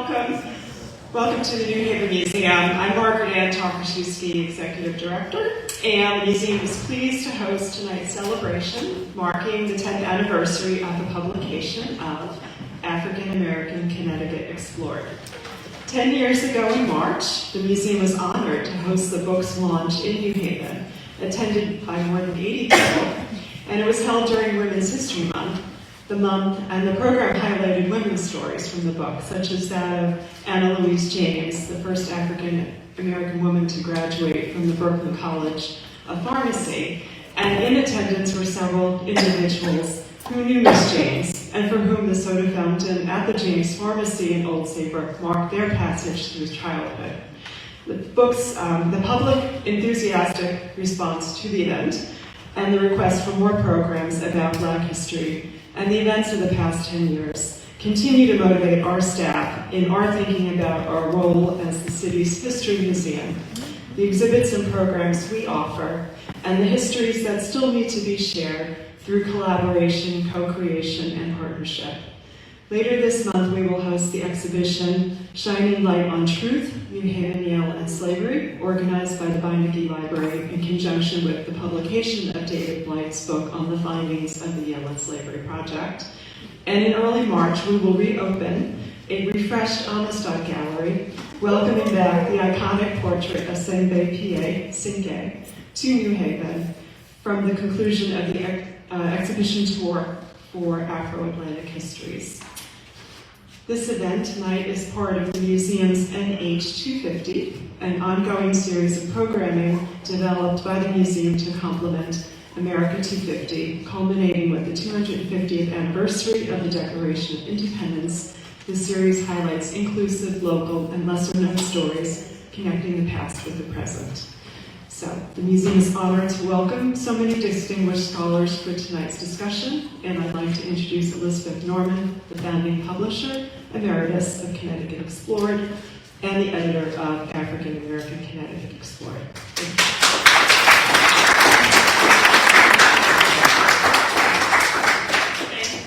welcome. Welcome to the New Haven Museum. I'm Margaret Ann Tokarczewski, Executive Director, and the museum is pleased to host tonight's celebration marking the 10th anniversary of the publication of African American Connecticut Explored. 10 years ago in March, the museum was honored to host the book's launch in New Haven, attended by more than 80 people, and it was held during Women's History Month. And the program highlighted women's stories from the book, such as that of Anna Louise James, the first African-American woman to graduate from the Berkeley College of Pharmacy. And in attendance were several individuals who knew Miss James, and for whom the soda fountain at the James Pharmacy in Old Saybrook marked their passage through childhood. The public enthusiastic response to the event, and the request for more programs about Black history and the events of the past 10 years continue to motivate our staff in our thinking about our role as the city's history museum, the exhibits and programs we offer, and the histories that still need to be shared through collaboration, co-creation, and partnership. Later this month, we will host the exhibition Shining Light on Truth, New Haven, Yale, and Slavery, organized by the Beinecke Library in conjunction with the publication of David Blight's book on the findings of the Yale and Slavery Project. And in early March, we will reopen a refreshed Amistad Gallery, welcoming back the iconic portrait of Sembe Sinke to New Haven from the conclusion of the exhibition tour for Afro-Atlantic Histories. This event tonight is part of the museum's NH250, an ongoing series of programming developed by the museum to complement America 250, culminating with the 250th anniversary of the Declaration of Independence. The series highlights inclusive, local, and lesser-known stories connecting the past with the present. So, the museum is honored to welcome so many distinguished scholars for tonight's discussion, and I'd like to introduce Elizabeth Norman, the founding publisher, emeritus of Connecticut Explored, and the editor of African American Connecticut Explored.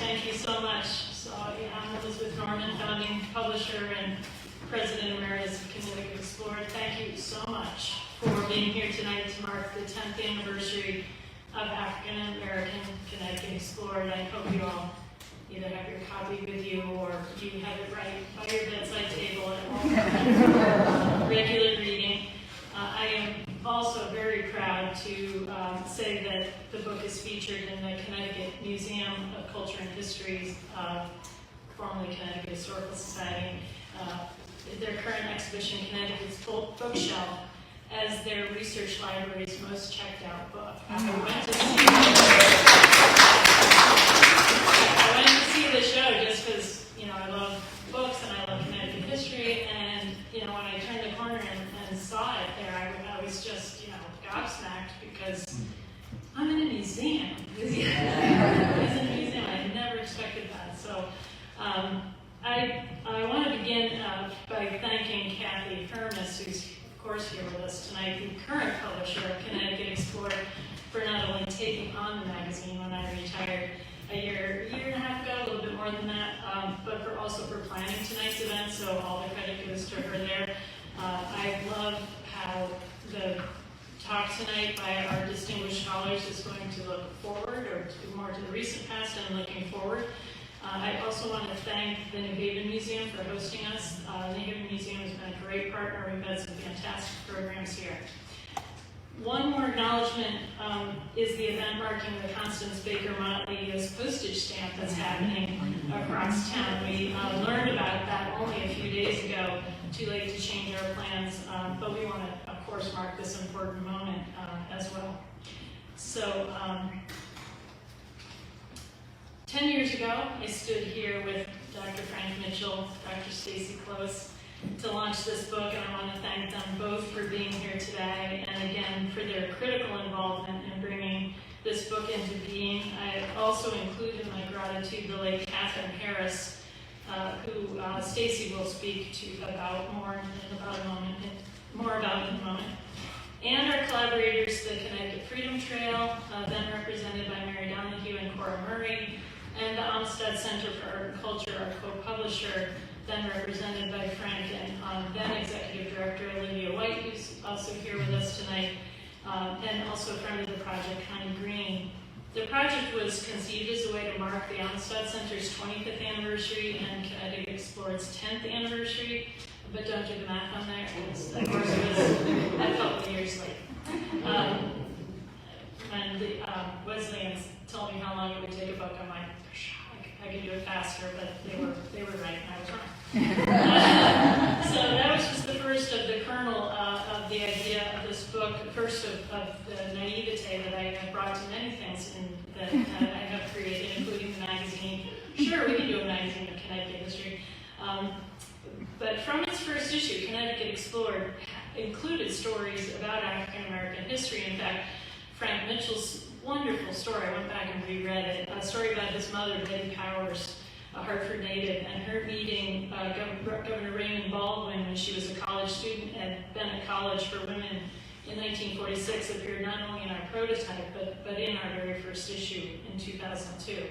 Thank you so much. So, I'm Elizabeth Norman, founding publisher and president emeritus of Connecticut Explored. Thank you so much for being here tonight to mark the 10th anniversary of African American Connecticut Explored. I hope you all either have your copy with you or you have it right by your bedside table at regular reading. I am also very proud to say that the book is featured in the Connecticut Museum of Culture and History, formerly Connecticut Historical Society. Their current exhibition, Connecticut's Bookshelf, as their research library's most checked out book. I went to see the show just because, I love books and I love Connecticut history, and, when I turned the corner and saw it there, I was just, gobsmacked because I'm in a museum. I was in a museum. I never expected that. So I want to begin by thanking Kathy Hermes, who's of course here with us tonight, the current publisher of Connecticut Explored, for not only taking on the magazine when I retired a year and a half ago, a little bit more than that, but for planning tonight's event, so all the credit goes to her there. I love how the talk tonight by our distinguished scholars is going to look forward, or more to the recent past and looking forward. I also want to thank the New Haven Museum for hosting us. The New Haven Museum has been a great partner. We've had some fantastic programs here. One more acknowledgement is the event marking the Constance Baker Motley U.S. postage stamp that's happening across town. We learned about that only a few days ago. Too late to change our plans, but we want to, of course, mark this important moment as well. So, 10 years ago, I stood here with Dr. Frank Mitchell, Dr. Stacy Close, to launch this book, and I want to thank them both for being here today, and again, for their critical involvement in bringing this book into being. I also include in my gratitude the late Catherine Harris, who Stacy will speak to about more in a moment. And our collaborators, the Connecticut Freedom Trail, then represented by Mary Donahue and Cora Murray, and the Amistad Center for Art and Culture, our co-publisher. publisher, then represented by Frank and then Executive Director Olivia White, who's also here with us tonight, and also a friend of the project, Connie Green. The project was conceived as a way to mark the Amistad Center's 25th anniversary and Connecticut Explored's 10th anniversary, but don't do the math on that, because of course it was a couple of years late. When the Wesleyans told me how long it would take a book, I'm like, I could do it faster, but they were right and I was wrong. So that was just the first of the kernel of the idea of this book, first of the naivete that I have brought to many things that I have created, including the magazine. Sure, we can do a magazine of Connecticut history. But from its first issue, Connecticut Explored included stories about African American history. In fact, Frank Mitchell's wonderful story, I went back and reread it, a story about his mother, Betty Powers, a Hartford native, and her meeting Governor Raymond Baldwin when she was a college student at Bennett College for Women in 1946, appeared not only in our prototype, but in our very first issue in 2002.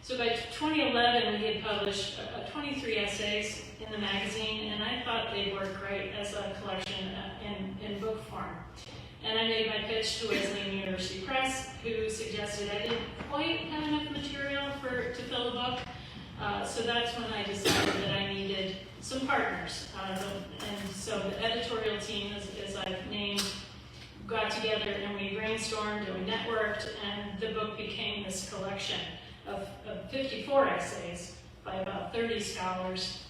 So by 2011, we had published 23 essays in the magazine, and I thought they'd work great as a collection in book form. And I made my pitch to Wesleyan University Press, who suggested I didn't quite have enough material to fill the book. So that's when I decided that I needed some partners. And so the editorial team, as I've named, got together and we brainstormed and we networked, and the book became this collection of 54 essays by about 30 scholars,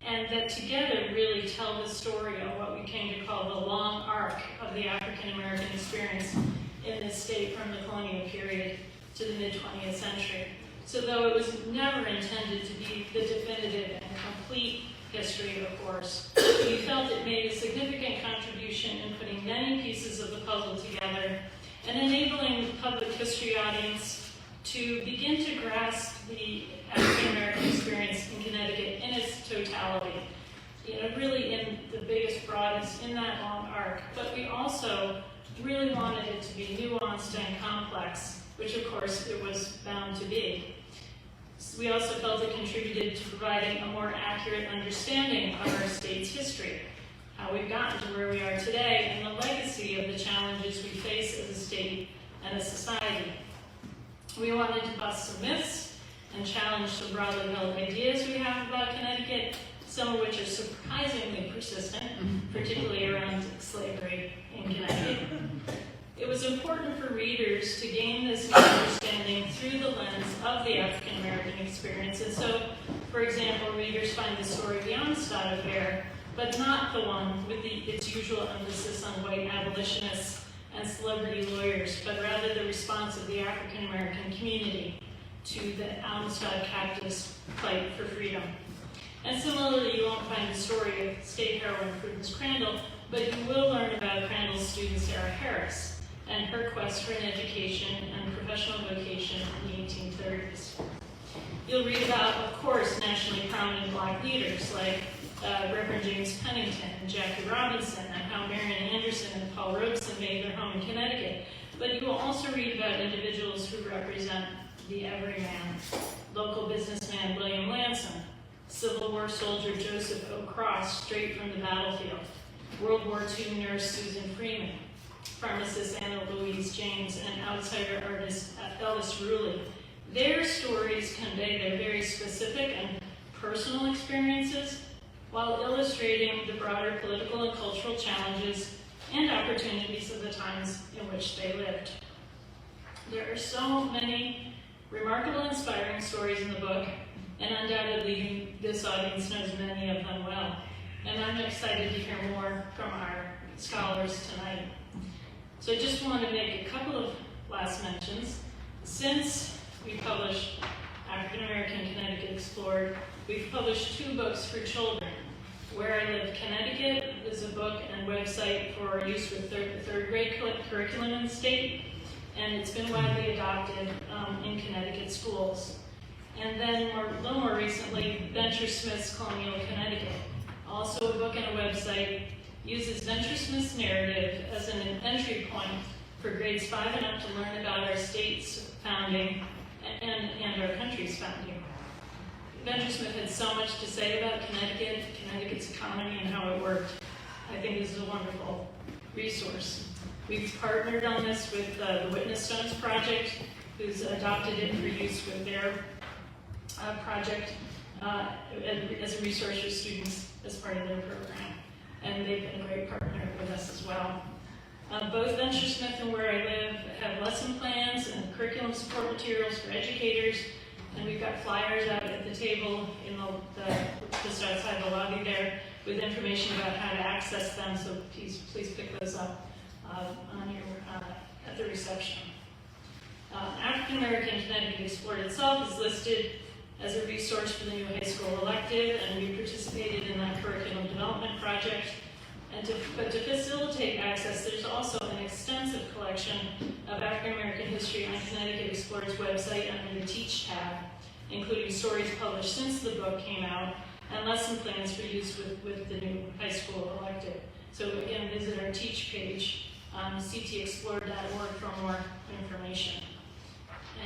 and that together really tell the story of what we came to call the long arc of the African American experience in this state from the colonial period to the mid-20th century. So though it was never intended to be the definitive and complete history, of course, we felt it made a significant contribution in putting many pieces of the puzzle together and enabling the public history audience to begin to grasp the African American experience in Connecticut in its totality, really in the biggest, broadest, in that long arc. But we also really wanted it to be nuanced and complex, which of course it was bound to be. We also felt it contributed to providing a more accurate understanding of our state's history, how we've gotten to where we are today, and the legacy of the challenges we face as a state and a society. We wanted to bust some myths and challenge some broadly held ideas we have about Connecticut, some of which are surprisingly persistent, particularly around slavery in Connecticut. It was important for readers to gain this understanding through the lens of the African American experience. And so, for example, readers find the story of the Amistad Affair, but not the one with its usual emphasis on white abolitionists and celebrity lawyers, but rather the response of the African American community to the Amistad captives' fight for freedom. And similarly, you won't find the story of state heroine Prudence Crandall, but you will learn about Crandall's student Sarah Harris and her quest for an education and professional vocation in the 1830s. You'll read about, of course, nationally prominent Black leaders like Reverend James Pennington and Jackie Robinson, and how Marian Anderson and Paul Robeson made their home in Connecticut. But you will also read about individuals who represent the everyman: local businessman William Lanson, Civil War soldier Joseph O. Cross, straight from the battlefield, World War II nurse Susan Freeman, pharmacist Anna Louise James, and outsider artist Ellis Ruley. Their stories convey their very specific and personal experiences while illustrating the broader political and cultural challenges and opportunities of the times in which they lived. There are so many remarkable, inspiring stories in the book, and undoubtedly this audience knows many of them well. And I'm excited to hear more from our scholars tonight. So I just want to make a couple of last mentions. Since we published African American Connecticut Explored, we've published 2 books for children. Where I Live, Connecticut is a book and website for use with third grade curriculum in the state, and it's been widely adopted in Connecticut schools. And then a little more recently, Venture Smith's Colonial Connecticut, also a book and a website, uses Venture Smith's narrative as an entry point for grades 5 and up to learn about our state's founding and our country's founding. Smith had so much to say about Connecticut, Connecticut's economy, and how it worked. I think this is a wonderful resource. We've partnered on this with the Witness Stones Project, who's adopted it for use with their project as a resource for students as part of their program. And they've been a great partner with us as well. Both Venture Smith and where I live have lesson plans and curriculum support materials for educators, and we've got flyers out at the table in just outside the lobby there with information about how to access them, so please pick those up at the reception. African American Connecticut Explored itself is listed as a resource for the new high school elective, and we participated in that curriculum development project. But to facilitate access, there's also an extensive collection of African American history on Connecticut Explorer's website under the Teach tab, including stories published since the book came out and lesson plans for use with the new high school elective. So again, visit our Teach page, ctexplorer.org, for more information.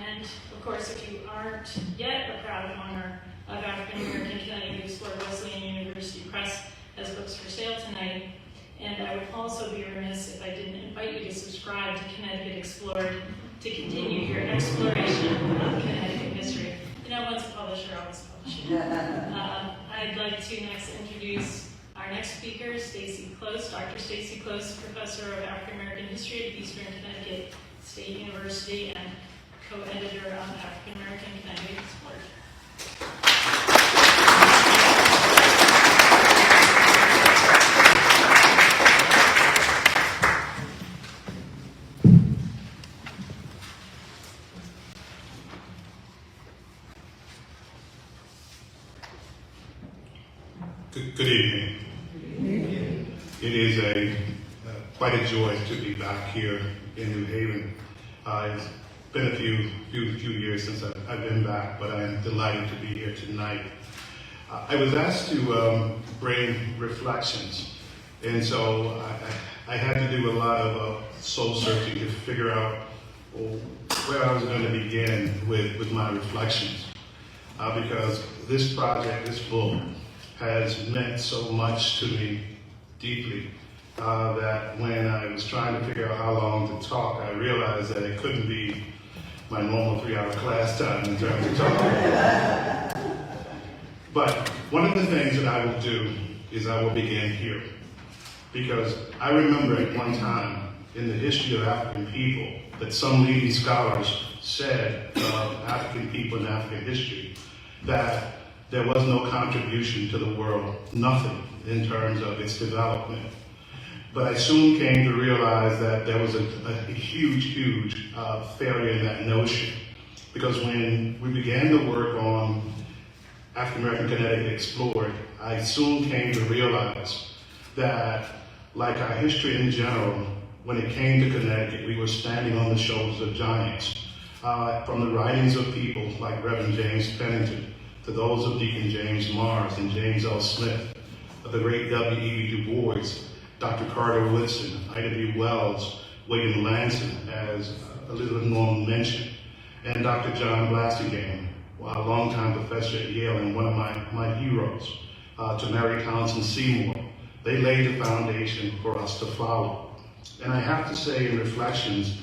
And of course, if you aren't yet a proud owner of African American Connecticut Explorer, Wesleyan University Press has books for sale tonight. And I would also be remiss if I didn't invite you to subscribe to Connecticut Explored to continue your exploration of Connecticut history. You know, once a publisher, always a publisher. I'd like to next introduce our next speaker, Stacy Close, Dr. Stacy Close, Professor of African American History at Eastern Connecticut State University and co-editor of African American Connecticut Explored. Good evening. It is quite a joy to be back here in New Haven. It's been a few years since I've been back, but I am delighted to be here tonight. I was asked to bring reflections, and so I had to do a lot of soul searching to figure out where I was going to begin with my reflections, because this project, this book, has meant so much to me deeply that when I was trying to figure out how long to talk, I realized that it couldn't be my normal 3-hour class time in terms of talking. But one of the things that I will do is I will begin here, because I remember at one time in the history of African people that some leading scholars said of African people and African history that there was no contribution to the world, nothing in terms of its development. But I soon came to realize that there was a huge failure in that notion. Because when we began to work on African American Connecticut Explored, I soon came to realize that, like our history in general, when it came to Connecticut, we were standing on the shoulders of giants. From the writings of people like Reverend James Pennington, to those of Deacon James Mars and James L. Smith, of the great W.E.B. Du Bois, Dr. Carter Woodson, Ida B. Wells, William Lansing, as Elizabeth Norman mentioned, and Dr. John Blassingame, a longtime professor at Yale and one of my heroes, to Mary Townsend Seymour. They laid the foundation for us to follow. And I have to say in reflections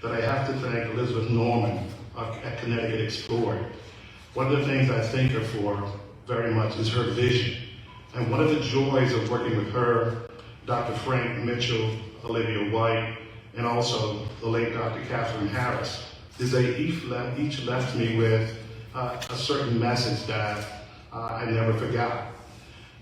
that I have to thank Elizabeth Norman at Connecticut Explored. One of the things I thank her for very much is her vision. And one of the joys of working with her, Dr. Frank Mitchell, Olivia White, and also the late Dr. Catherine Harris, is they each left me with a certain message that I never forgot.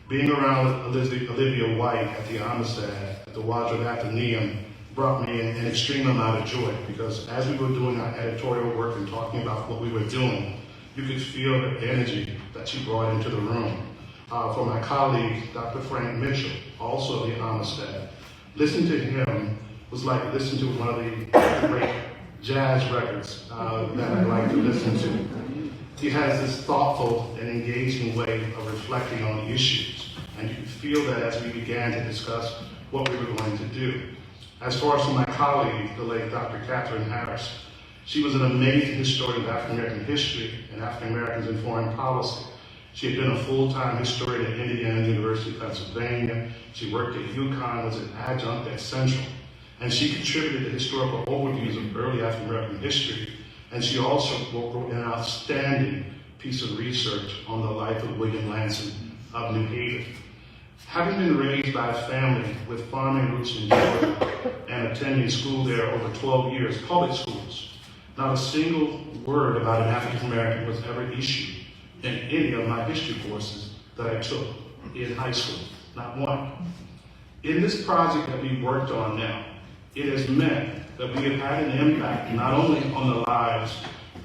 Being around Olivia White at the Amistad, at the Wardrobe Athenaeum, brought me an extreme amount of joy, because as we were doing our editorial work and talking about what we were doing, you could feel the energy that she brought into the room. For my colleague, Dr. Frank Mitchell, also of the Amistad, listening to him was like listening to one of the great jazz records that I like to listen to. He has this thoughtful and engaging way of reflecting on the issues, and you could feel that as we began to discuss what we were going to do. As far as for my colleague, the late Dr. Catherine Harris, she was an amazing historian of African American history and African Americans in foreign policy. She had been a full-time historian at Indiana University of Pennsylvania. She worked at UConn, was an adjunct at Central, and she contributed to historical overviews of early African American history, and she also wrote an outstanding piece of research on the life of William Lansing of New Haven. Having been raised by a family with farming roots in Georgia and attending school there over 12 years, public schools, not a single word about an African American was ever issued in any of my history courses that I took in high school, not one. In this project that we worked on now, it has meant that we have had an impact not only on the lives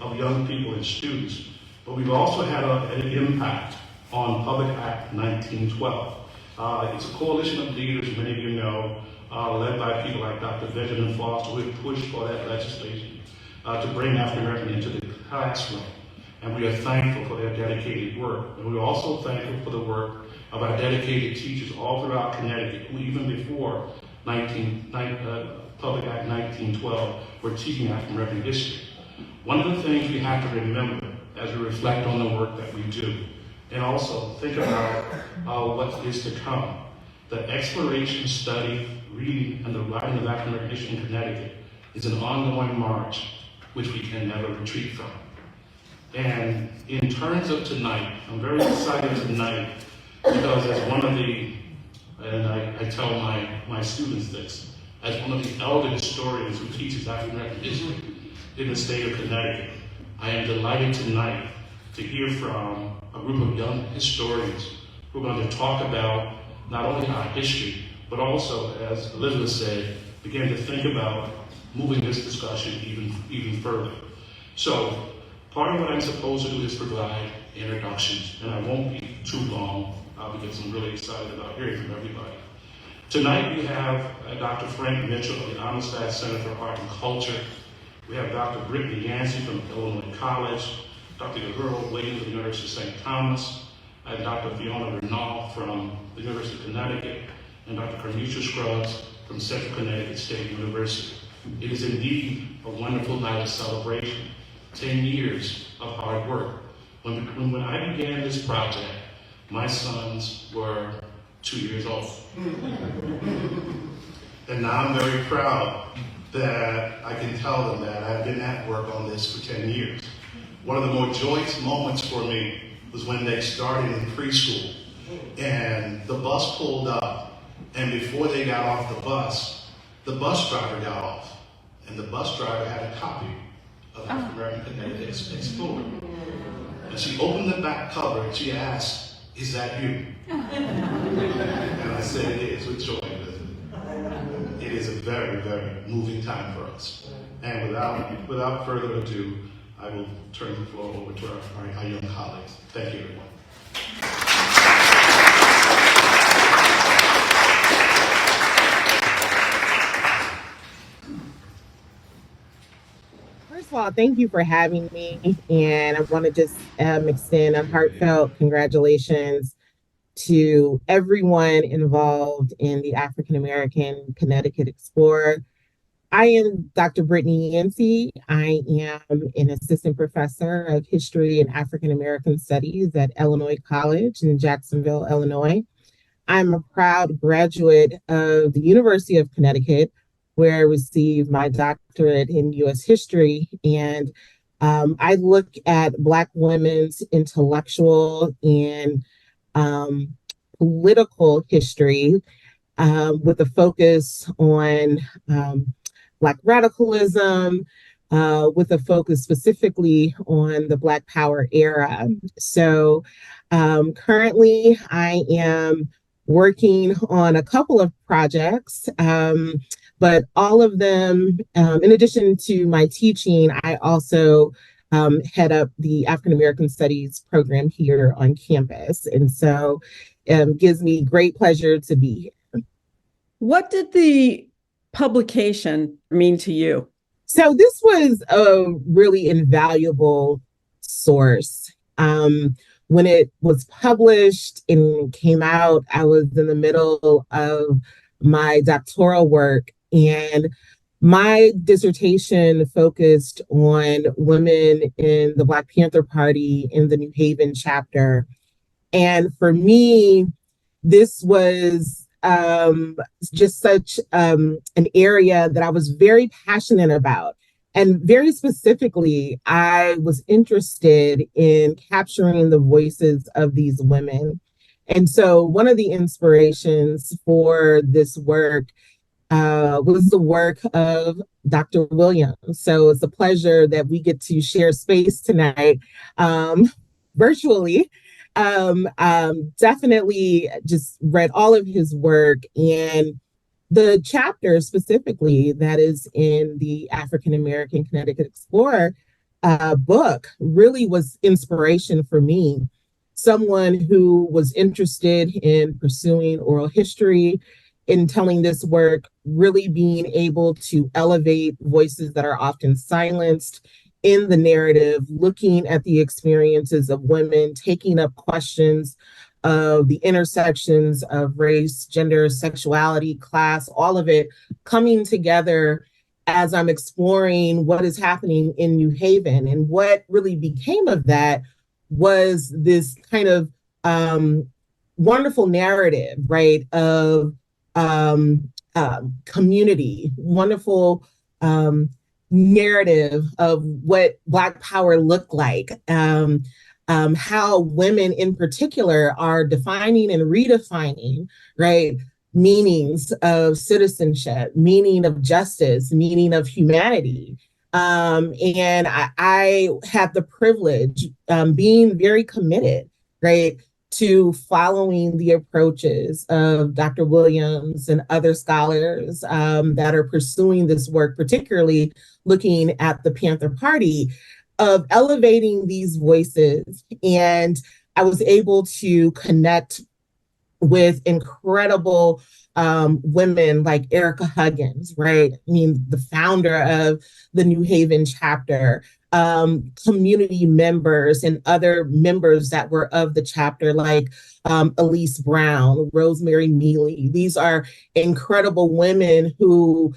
of young people and students, but we've also had an impact on Public Act 1912. It's a coalition of leaders, many of you know, led by people like Dr. Benjamin Foster, who have pushed for that legislation to bring African American into the classroom. And we are thankful for their dedicated work. And we're also thankful for the work of our dedicated teachers all throughout Connecticut, who even before Public Act 1912 were teaching African American history. One of the things we have to remember as we reflect on the work that we do, and also think about what is to come, that exploration, study, reading, and the writing of African American history in Connecticut is an ongoing march which we can never retreat from. And in terms of tonight, I'm very excited tonight because as one of the, and I tell my students this, as one of the elder historians who teaches African American history in the state of Connecticut, I am delighted tonight to hear from a group of young historians who are going to talk about not only our history, but also, as Elizabeth said, begin to think about moving this discussion even further. So, part of what I'm supposed to do is provide introductions, and I won't be too long because I'm really excited about hearing from everybody. Tonight we have Dr. Frank Mitchell of the Amistad Center for Art and Culture. We have Dr. Brittany Yancey from Illinois College, Dr. Gahuro Williams of the University of St. Thomas, and Dr. Fiona Renaud from the University of Connecticut, and Dr. Carnusha Scruggs from Central Connecticut State University. It is indeed a wonderful night of celebration. 10 years of hard work. When I began this project, my sons were 2 years old. And now I'm very proud that I can tell them that I've been at work on this for 10 years. One of the more joyous moments for me was when they started in preschool and the bus pulled up, and before they got off the bus driver got off, and the bus driver had a copy of African American Connecticut Explorer. And she opened the back cover and she asked, "Is that you?" And I said, "It is," with joy. It is a very, very moving time for us. And without further ado, I will turn the floor over to our young colleagues. Thank you, everyone. First of all, thank you for having me, and I want to just extend a heartfelt congratulations to everyone involved in the African American Connecticut Explorer. I am Dr. Brittany Yancey. I am an assistant professor of history and African American studies at Illinois College in Jacksonville, Illinois. I'm a proud graduate of the University of Connecticut, where I received my doctorate in U.S. history. And I look at Black women's intellectual and political history with a focus on Black radicalism, with a focus specifically on the Black Power era. So currently I am working on a couple of projects, but all of them, in addition to my teaching, I also head up the African American Studies program here on campus. And so it gives me great pleasure to be here. What did the publication mean to you? So this was a really invaluable source. When it was published and came out, I was in the middle of my doctoral work, and my dissertation focused on women in the Black Panther Party in the New Haven chapter. And for me, this was just such an area that I was very passionate about. And very specifically, I was interested in capturing the voices of these women. And so one of the inspirations for this work was the work of Dr. Williams. So it's a pleasure that we get to share space tonight virtually. Definitely just read all of his work, and the chapter specifically that is in the African American Connecticut Explorer book really was inspiration for me. Someone who was interested in pursuing oral history, in telling this work, really being able to elevate voices that are often silenced in the narrative, looking at the experiences of women, taking up questions of the intersections of race, gender, sexuality, class, all of it coming together as I'm exploring what is happening in New Haven. And what really became of that was this kind of wonderful narrative, right, of community, wonderful narrative of what Black power looked like, how women in particular are defining and redefining, right, meanings of citizenship, meaning of justice, meaning of humanity. And I had the privilege being very committed, right, to following the approaches of Dr. Williams and other scholars that are pursuing this work, particularly looking at the Panther Party, of elevating these voices. And I was able to connect with incredible women like Erica Huggins, right? I mean, the founder of the New Haven chapter, community members and other members that were of the chapter, like Elise Brown, Rosemary Mealy. These are incredible women who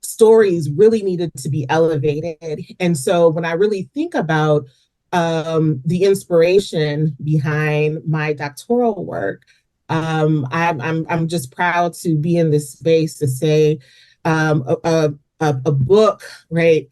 stories really needed to be elevated. And so when I really think about the inspiration behind my doctoral work, I'm just proud to be in this space to say a book, right,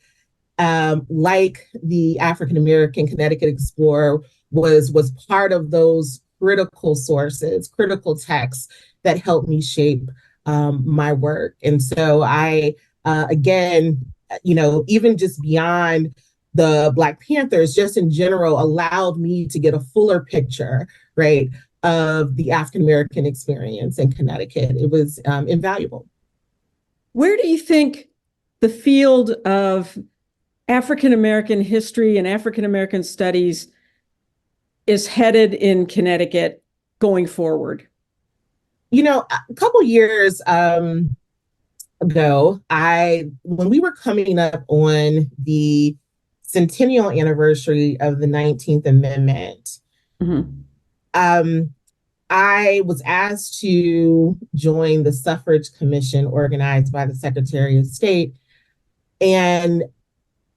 like the African American Connecticut Explorer was part of those critical sources, critical texts that helped me shape my work. And so I, again, you know, even just beyond the Black Panthers, just in general, allowed me to get a fuller picture, right, of the African American experience in Connecticut. It was invaluable. Where do you think the field of African American history and African American studies is headed in Connecticut going forward? You know, a couple years ago, when we were coming up on the centennial anniversary of the 19th Amendment, I was asked to join the suffrage commission organized by the Secretary of State. And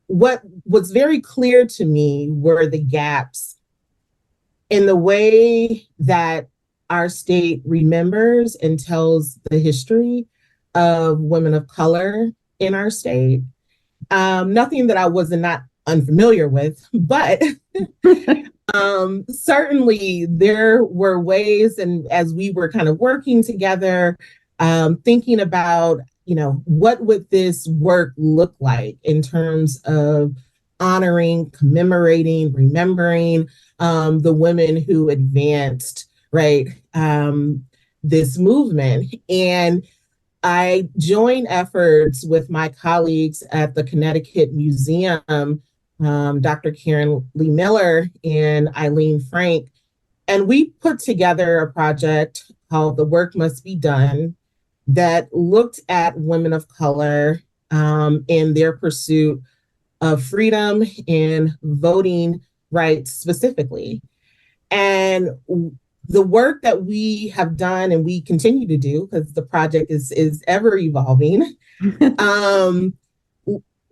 what was very clear to me were the gaps in the way that our state remembers and tells the history of women of color in our state. Nothing that I was not unfamiliar with, but certainly there were ways, and as we were kind of working together, thinking about, you know, what would this work look like in terms of honoring, commemorating, remembering the women who advanced, right, this movement. And I joined efforts with my colleagues at the Connecticut Museum, Dr. Karen Lee Miller and Eileen Frank, and we put together a project called The Work Must Be Done that looked at women of color in their pursuit of freedom and voting rights specifically. And the work that we have done and we continue to do, because the project is ever evolving,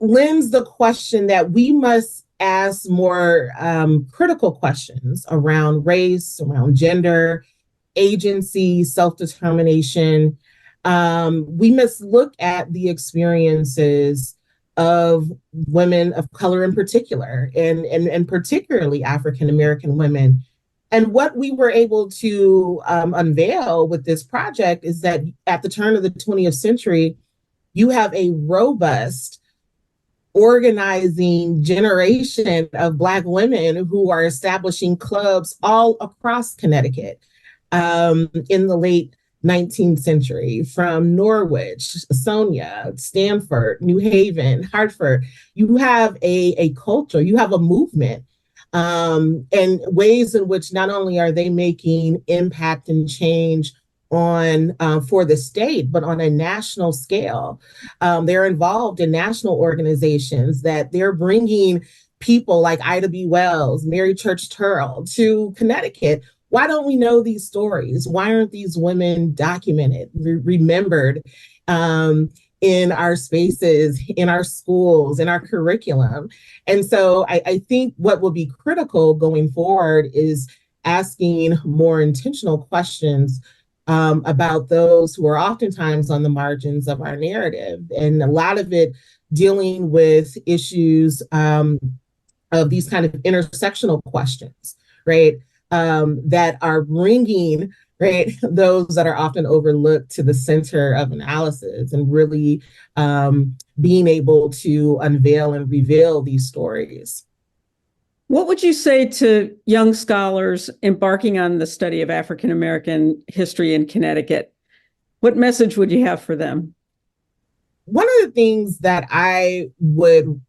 lends the question that we must ask more critical questions around race, around gender, agency, self-determination. We must look at the experiences of women of color in particular, and particularly African American women. And what we were able to unveil with this project is that at the turn of the 20th century, you have a robust organizing generation of Black women who are establishing clubs all across Connecticut in the late 19th century, from Norwich, Sonia, Stamford, New Haven, Hartford. You have a culture, you have a movement, and ways in which not only are they making impact and change on for the state, but on a national scale. They're involved in national organizations that they're bringing people like Ida B. Wells, Mary Church Terrell to Connecticut. Why don't we know these stories? Why aren't these women documented, remembered in our spaces, in our schools, in our curriculum? And so I think what will be critical going forward is asking more intentional questions about those who are oftentimes on the margins of our narrative. And a lot of it dealing with issues of these kind of intersectional questions, right? That are bringing, right, those that are often overlooked to the center of analysis, and really being able to unveil and reveal these stories. What would you say to young scholars embarking on the study of African American history in Connecticut? What message would you have for them? One of the things that I would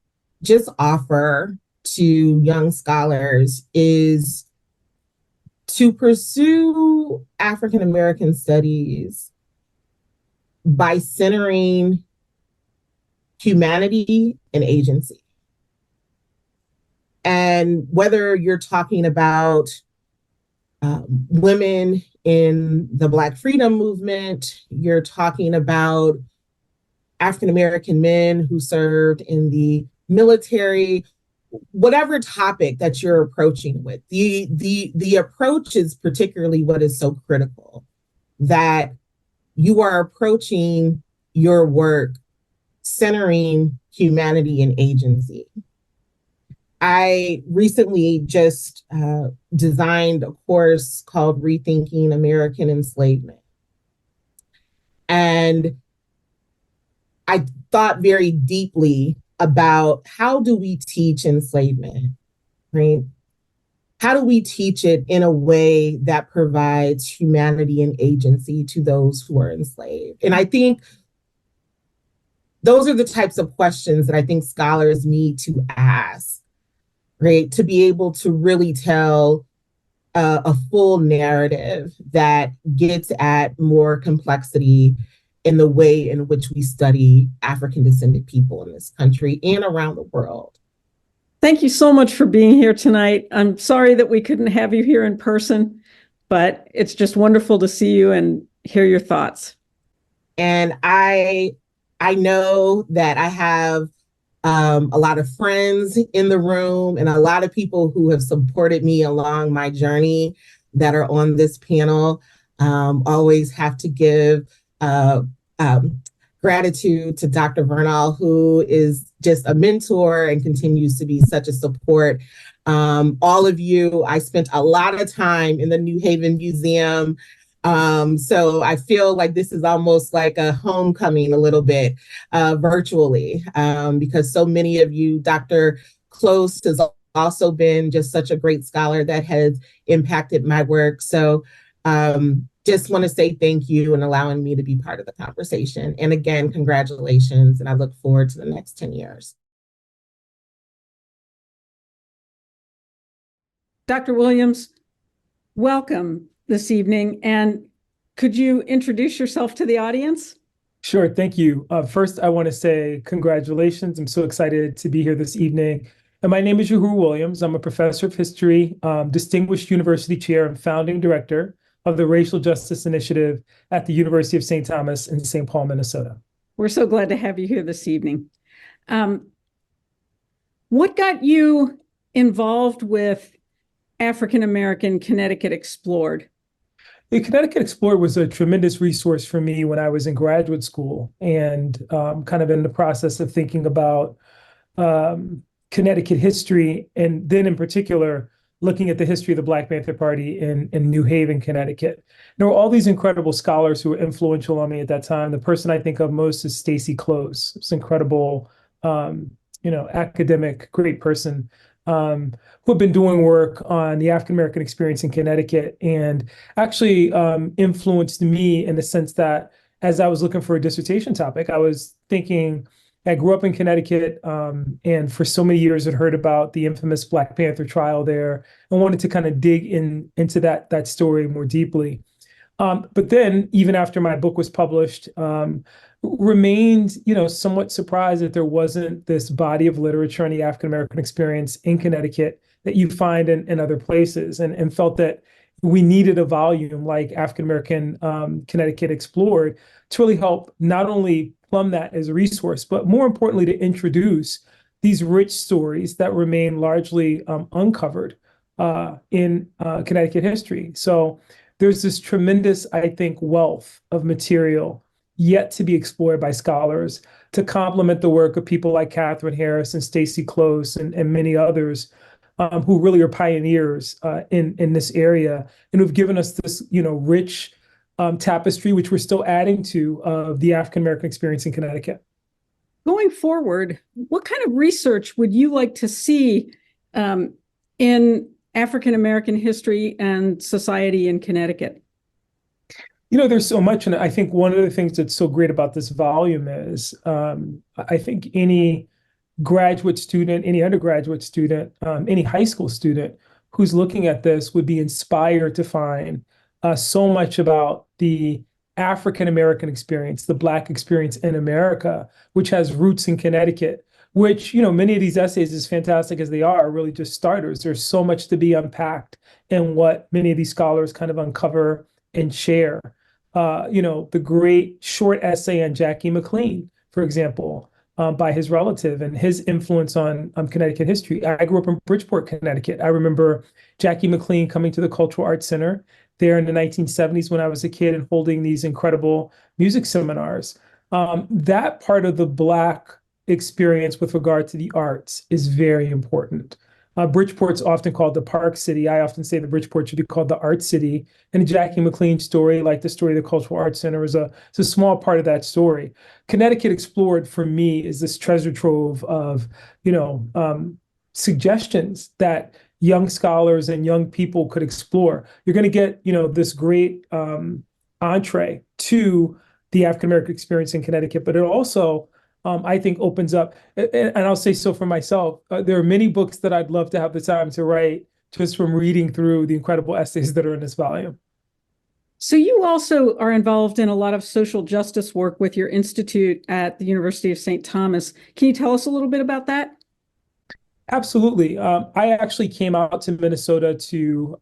just offer to young scholars is to pursue African American studies by centering humanity and agency. And whether you're talking about women in the Black freedom movement, you're talking about African American men who served in the military, whatever topic that you're approaching with, the approach is particularly what is so critical, that you are approaching your work centering humanity and agency. I recently just designed a course called Rethinking American Enslavement. And I thought very deeply about, how do we teach enslavement, right? How do we teach it in a way that provides humanity and agency to those who are enslaved? And I think those are the types of questions that I think scholars need to ask, right? To be able to really tell a full narrative that gets at more complexity in the way in which we study African descended people in this country and around the world. Thank you so much for being here tonight. I'm sorry that we couldn't have you here in person, but it's just wonderful to see you and hear your thoughts. And I know that I have a lot of friends in the room and a lot of people who have supported me along my journey that are on this panel. Always have to give gratitude to Dr. Vernal, who is just a mentor and continues to be such a support. All of you, I spent a lot of time in the New Haven Museum. So I feel like this is almost like a homecoming a little bit virtually, because so many of you, Dr. Close has also been just such a great scholar that has impacted my work. So just want to say thank you and allowing me to be part of the conversation. And again, congratulations, and I look forward to the next 10 years. Dr. Williams, welcome this evening. And could you introduce yourself to the audience? Sure, thank you. First, I want to say congratulations. I'm so excited to be here this evening. And my name is Uhuru Williams. I'm a professor of history, distinguished university chair and founding director of the Racial Justice Initiative at the University of St. Thomas in St. Paul, Minnesota. We're so glad to have you here this evening. One What got you involved with African American Connecticut Explored? The Connecticut Explorer was a tremendous resource for me when I was in graduate school and kind of in the process of thinking about Connecticut history, and then in particular, looking at the history of the Black Panther Party in New Haven, Connecticut. There were all these incredible scholars who were influential on me at that time. The person I think of most is Stacy Close. This incredible, academic, great person who have been doing work on the African American experience in Connecticut, and actually influenced me in the sense that as I was looking for a dissertation topic, I was thinking, I grew up in Connecticut, and for so many years had heard about the infamous Black Panther trial there and wanted to kind of dig into that story more deeply. But then, even after my book was published, remained, somewhat surprised that there wasn't this body of literature on the African American experience in Connecticut that you find in other places, and felt that we needed a volume like African American Connecticut Explored to really help not only plumb that as a resource, but more importantly, to introduce these rich stories that remain largely uncovered in Connecticut history. So there's this tremendous, I think, wealth of material yet to be explored by scholars to complement the work of people like Catherine Harris and Stacy Close and many others who really are pioneers in this area and who've given us this, rich tapestry, which we're still adding to, of the African American experience in Connecticut. Going forward, what kind of research would you like to see in African American history and society in Connecticut? There's so much, and I think one of the things that's so great about this volume is I think any graduate student, any undergraduate student, any high school student who's looking at this would be inspired to find so much about the African American experience, the Black experience in America, which has roots in Connecticut, which, many of these essays, as fantastic as they are really just starters. There's so much to be unpacked in what many of these scholars kind of uncover and share. The great short essay on Jackie McLean, for example, by his relative and his influence on Connecticut history. I grew up in Bridgeport, Connecticut. I remember Jackie McLean coming to the Cultural Arts Center there in the 1970s when I was a kid and holding these incredible music seminars. That part of the Black experience with regard to the arts is very important. Bridgeport's often called the Park City. I often say that Bridgeport should be called the Art City. And Jackie McLean's story, like the story of the Cultural Arts Center, is a small part of that story. Connecticut Explored, for me, is this treasure trove of, suggestions that young scholars and young people could explore. You're going to get, this great entree to the African American experience in Connecticut, but it also I think opens up, and I'll say so for myself, there are many books that I'd love to have the time to write just from reading through the incredible essays that are in this volume. So you also are involved in a lot of social justice work with your institute at the University of St. Thomas. Can you tell us a little bit about that? Absolutely. I actually came out to Minnesota to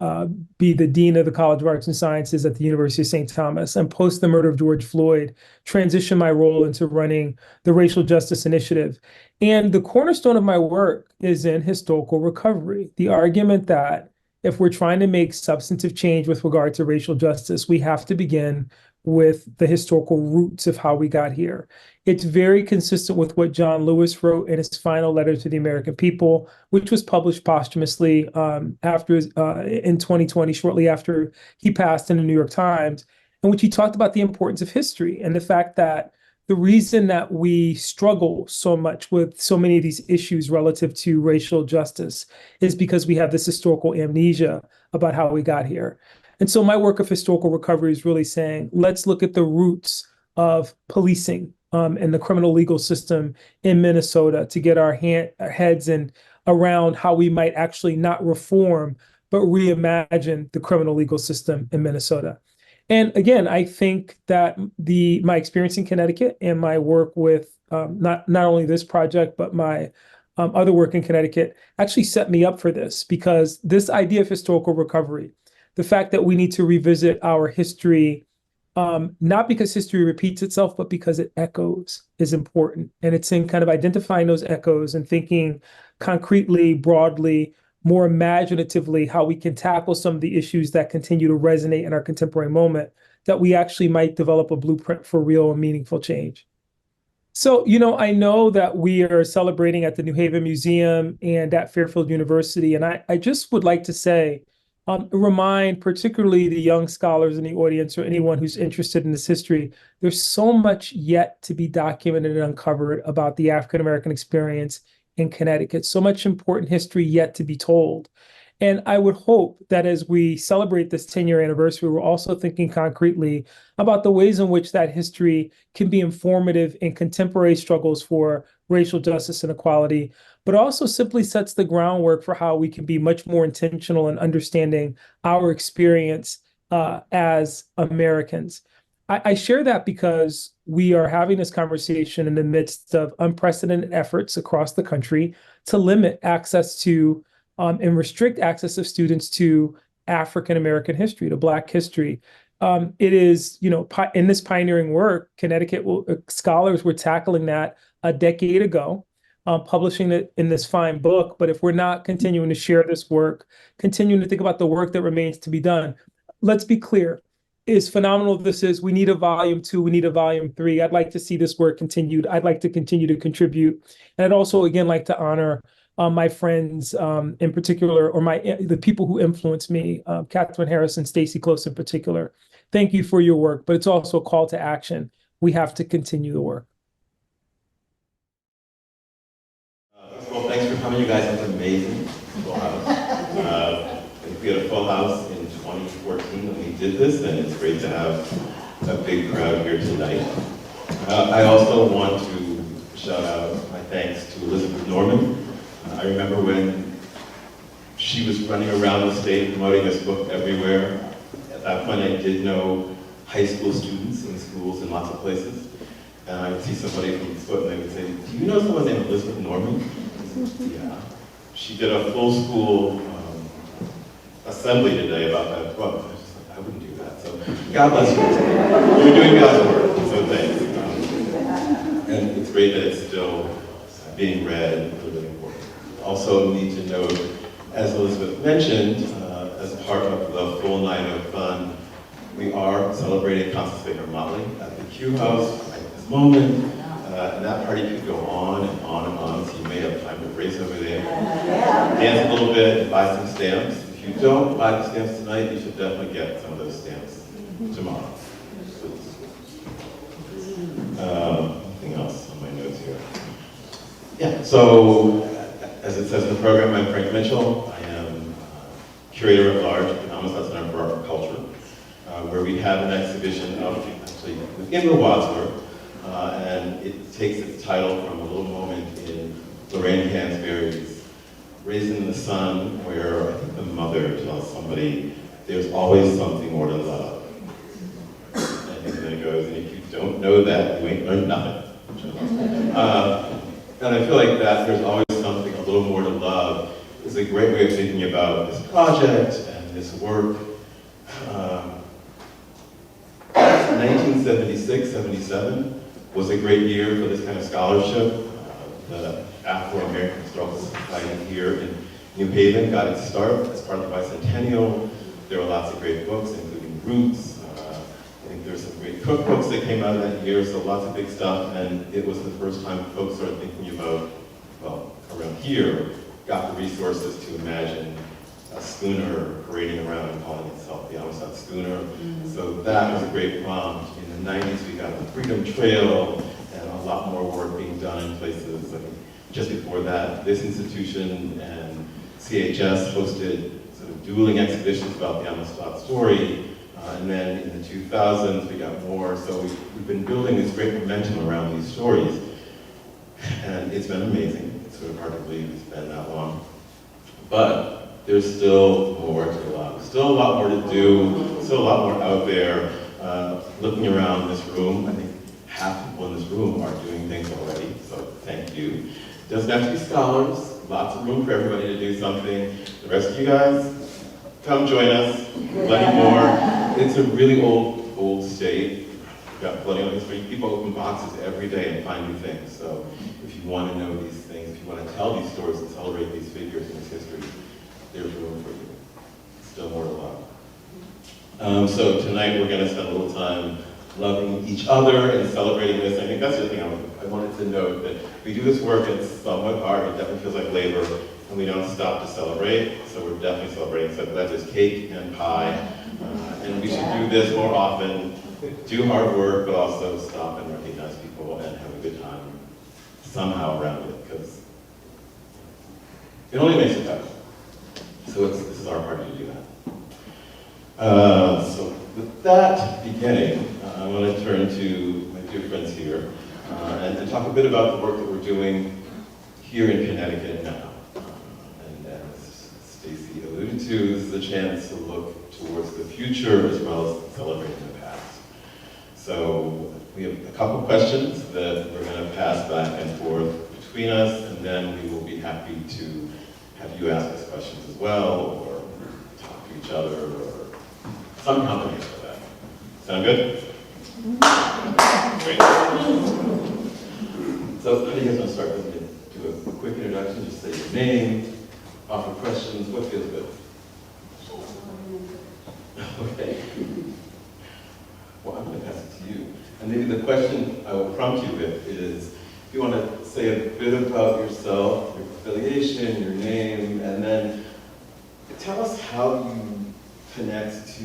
be the Dean of the College of Arts and Sciences at the University of St. Thomas, and post the murder of George Floyd, transitioned my role into running the Racial Justice Initiative. And the cornerstone of my work is in historical recovery, the argument that if we're trying to make substantive change with regard to racial justice, we have to begin with the historical roots of how we got here. It's very consistent with what John Lewis wrote in his final letter to the American people, which was published posthumously in 2020, shortly after he passed, in the New York Times, in which he talked about the importance of history and the fact that the reason that we struggle so much with so many of these issues relative to racial justice is because we have this historical amnesia about how we got here. And so my work of historical recovery is really saying, let's look at the roots of policing and the criminal legal system in Minnesota to get our heads in around how we might actually not reform, but reimagine the criminal legal system in Minnesota. And again, I think that my experience in Connecticut and my work with not only this project, but my other work in Connecticut actually set me up for this, because this idea of historical recovery, the fact that we need to revisit our history not because history repeats itself, but because it echoes is important. And it's in kind of identifying those echoes and thinking concretely, broadly, more imaginatively how we can tackle some of the issues that continue to resonate in our contemporary moment, that we actually might develop a blueprint for real and meaningful change. So, I know that we are celebrating at the New Haven Museum and at Fairfield University, and I just would like to say, remind particularly the young scholars in the audience or anyone who's interested in this history, there's so much yet to be documented and uncovered about the African American experience in Connecticut, so much important history yet to be told. And I would hope that as we celebrate this 10-year anniversary, we're also thinking concretely about the ways in which that history can be informative in contemporary struggles for racial justice and equality, but also simply sets the groundwork for how we can be much more intentional in understanding our experience as Americans. I share that because we are having this conversation in the midst of unprecedented efforts across the country to limit access to and restrict access of students to African American history, to Black history. It is, in this pioneering work, Connecticut scholars were tackling that a decade ago, publishing it in this fine book. But if we're not continuing to share this work, continuing to think about the work that remains to be done, let's be clear. As phenomenal as this is, we need a volume 2, we need a volume 3. I'd like to see this work continued. I'd like to continue to contribute. And I'd also, again, like to honor my friends in particular, or the people who influenced me, Catherine Harris and Stacey Close in particular. Thank you for your work, but it's also a call to action. We have to continue the work. Well, thanks for coming, you guys. It's amazing. Full house. I think we had a full house in 2014 when we did this, and it's great to have a big crowd here tonight. I also want to shout out my thanks to Elizabeth Norman. I remember when she was running around the state promoting this book everywhere. At that point, I did know high school students in schools in lots of places. And I would see somebody from the foot and they would say, "Do you know someone named Elizabeth Norman?" I said, "Yeah." She did a full school assembly today about that book. I was just like, I wouldn't do that. So God bless you. You're doing God's work, so thanks. And it's great that it's still being read, really important. Also need to note, as Elizabeth mentioned, as part of the full night of fun, we are celebrating Constance Baker Motley at the Q House right at this moment. And that party could go on and on and on, so you may have time to race over there, dance a little bit, and buy some stamps. If you don't buy the stamps tonight, you should definitely get some of those stamps tomorrow. Anything else on my notes here? Yeah, so as it says in the program, I'm Frank Mitchell. I am curator at large at the Amistad Center for Art and Culture, where we have an exhibition actually within the Wadsworth, and it takes its title from a little moment in Lorraine Hansberry's Raised in the Sun, where I think the mother tells somebody, "There's always something more to love." And then it goes, "And if you don't know that, you ain't learned nothing." And I feel like that "there's always something a little more to love" is a great way of thinking about this project and this work. 1976-77 was a great year for this kind of scholarship. The Afro-American Struggle Society here in New Haven got its start as part of the bicentennial. There were lots of great books, including Roots. I think there's some great cookbooks that came out of that year, so lots of big stuff. And it was the first time folks started thinking about, well, around here, got the resources to imagine a schooner parading around and calling itself the Amistad Schooner. So that was a great prompt. In the 90s, we got the Freedom Trail and a lot more work being done in places. Like just before that, this institution and CHS hosted sort of dueling exhibitions about the Amistad story. And then in the 2000s, we got more. So we've been building this great momentum around these stories. And it's been amazing. It's sort of hard to believe it's been that long. But there's still more to love. Still a lot more to do. Still a lot more out there. Looking around this room, I think half the people in this room are doing things already. So thank you. Doesn't have to be scholars. Lots of room for everybody to do something. The rest of you guys, come join us. Plenty more. It's a really old state. We've got plenty of history. People open boxes every day and find new things. So if you want to know these things, if you want to tell these stories and celebrate these figures in this history, there's room for you. Still more to love. So tonight we're going to spend a little time loving each other and celebrating this. I think that's the thing I wanted to note, that we do this work, it's somewhat hard, it definitely feels like labor, and we don't stop to celebrate, so we're definitely celebrating. So glad there's cake and pie, and we should do this more often, do hard work, but also stop and recognize people and have a good time somehow around it, because it only makes it better. So this is our party to do that. So with that beginning, I want to turn to my dear friends here and talk a bit about the work that we're doing here in Connecticut now. And as Stacy alluded to, this is a chance to look towards the future as well as celebrating the past. So we have a couple questions that we're going to pass back and forth between us, and then we will be happy to have you ask us questions as well, or talk to each other, or some combination of that. Sound good? Great. So how do you guys want to start? Do a quick introduction, just say your name, offer questions, what feels good? Okay. Well, I'm going to pass it to you. And maybe the question I will prompt you with is, if you want to say a bit about yourself, your affiliation, your name, and then tell us how you connect to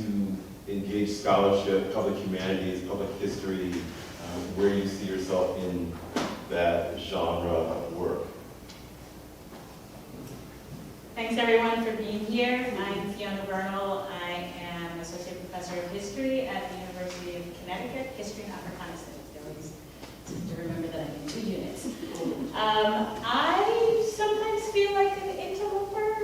engage scholarship, public humanities, public history, where you see yourself in that genre of work. Thanks everyone for being here. I'm Fiona Vernal. I am Associate Professor of History at the University of Connecticut, History and Africana Studies. I always have to remember that I'm in 2 units. I sometimes feel like an interloper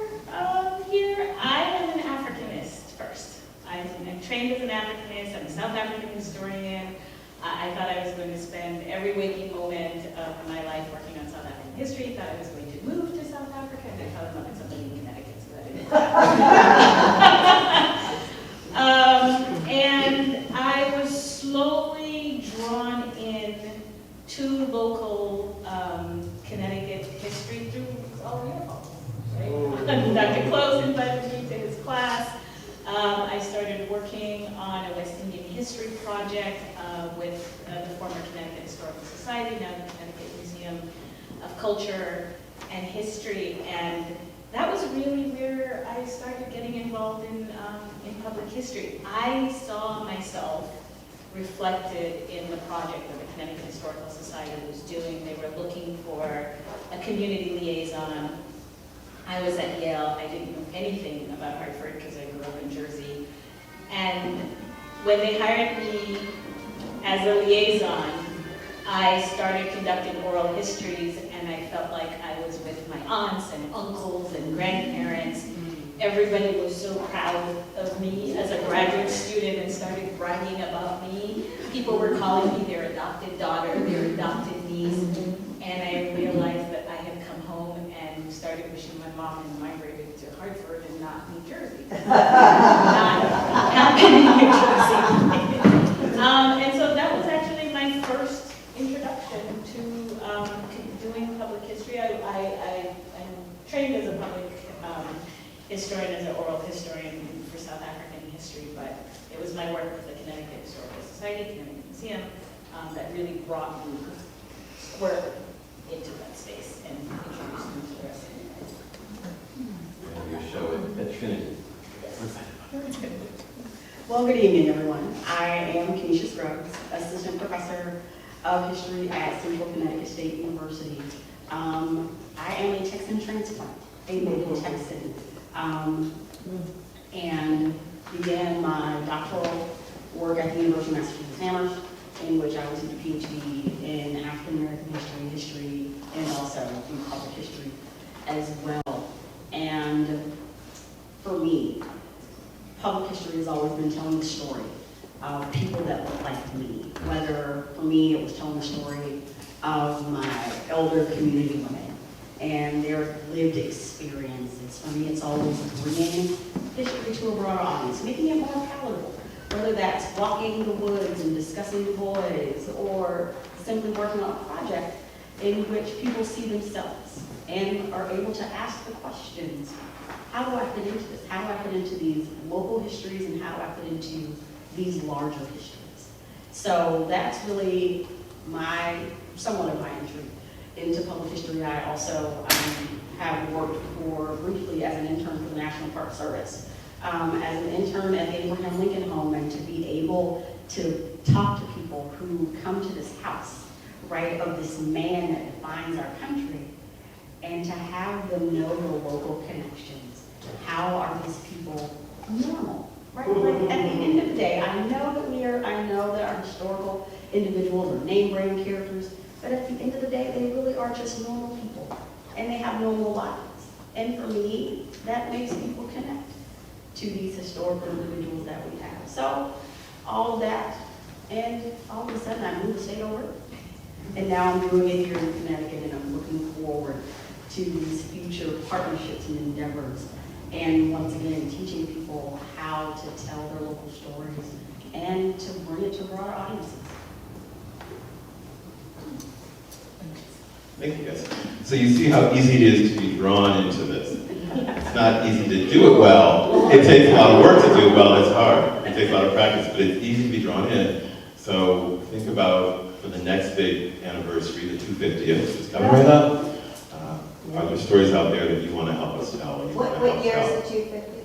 here. I am an Africanist first. I'm trained as an Africanist. I'm a South African historian. I thought I was going to spend every waking moment of my life working on South African history. Thought I was going to move to South Africa, and I fell in love with somebody in Connecticut, so that didn't happen. And I was slowly drawn in to local Connecticut history through all your faults, right? Dr. Close invited me to his class. I started working on a West Indian history project with the former Connecticut Historical Society, now the Connecticut Museum of Culture and History, and that was really where I started getting involved in public history. I saw myself reflected in the project that the Connecticut Historical Society was doing. They were looking for a community liaison. I was at Yale. I didn't know anything about Hartford because I grew up in Jersey. And when they hired me as a liaison, I started conducting oral histories, and I felt like I was with my aunts and uncles and grandparents. Everybody was so proud of me as a graduate student and started bragging about me. People were calling me their adopted daughter, their adopted niece, and I realized that I had come home and started wishing my mom had migrated to Hartford and not New Jersey. Not happening in New Jersey. And so that was actually my first introduction to doing public history. I'm trained as a public historian, as an oral historian for South African history, but it was my work with the Connecticut Historical Society, Connecticut Museum, that really brought me squarely into that space and introduced me to the rest of you guys. Your show at Trinity. Well, good evening, everyone. I am Kenesha Scruggs, Assistant Professor of History at Central Connecticut State University. I am a Texan transplant, a native Texan, and began my doctoral work at the University of Massachusetts Amherst, in which I received a PhD in African American history, and also in public history as well. And for me, public history has always been telling the story of people that look like me. Whether for me it was telling the story of my elder community women and their lived experiences. For me, it's always bringing history to a broader audience, making it more palatable. Whether that's walking the woods and discussing Du Bois, or simply working on a project in which people see themselves and are able to ask the questions, how do I fit into this? How do I fit into these local histories, and how do I fit into these larger histories? So that's really somewhat of my entry into public history. I also have worked briefly as an intern for the National Park Service, as an intern at the Abraham Lincoln Home, and to be able to talk to people who come to this house, right, of this man that defines our country, and to have them know the local connections. How are these people normal, right? Like, at the end of the day, I know that our historical individuals are name brand characters, but at the end of the day, they really are just normal people, and they have normal lives. And for me, that makes people connect to these historical individuals that we have. So, all of that, and all of a sudden I moved the state over, and now I'm doing it here in Connecticut, and I'm looking forward to these future partnerships and endeavors, and once again, teaching people how to tell their local stories and to bring it to broader audiences. Thank you, guys. So you see how easy it is to be drawn into this. It's not easy to do it well. It takes a lot of work to do it well. It's hard. It takes a lot of practice, but it's easy to be drawn in. So think about, for the next big anniversary, the 250th, it's coming right up. Are there stories out there that you want to help us tell? What year is the 250?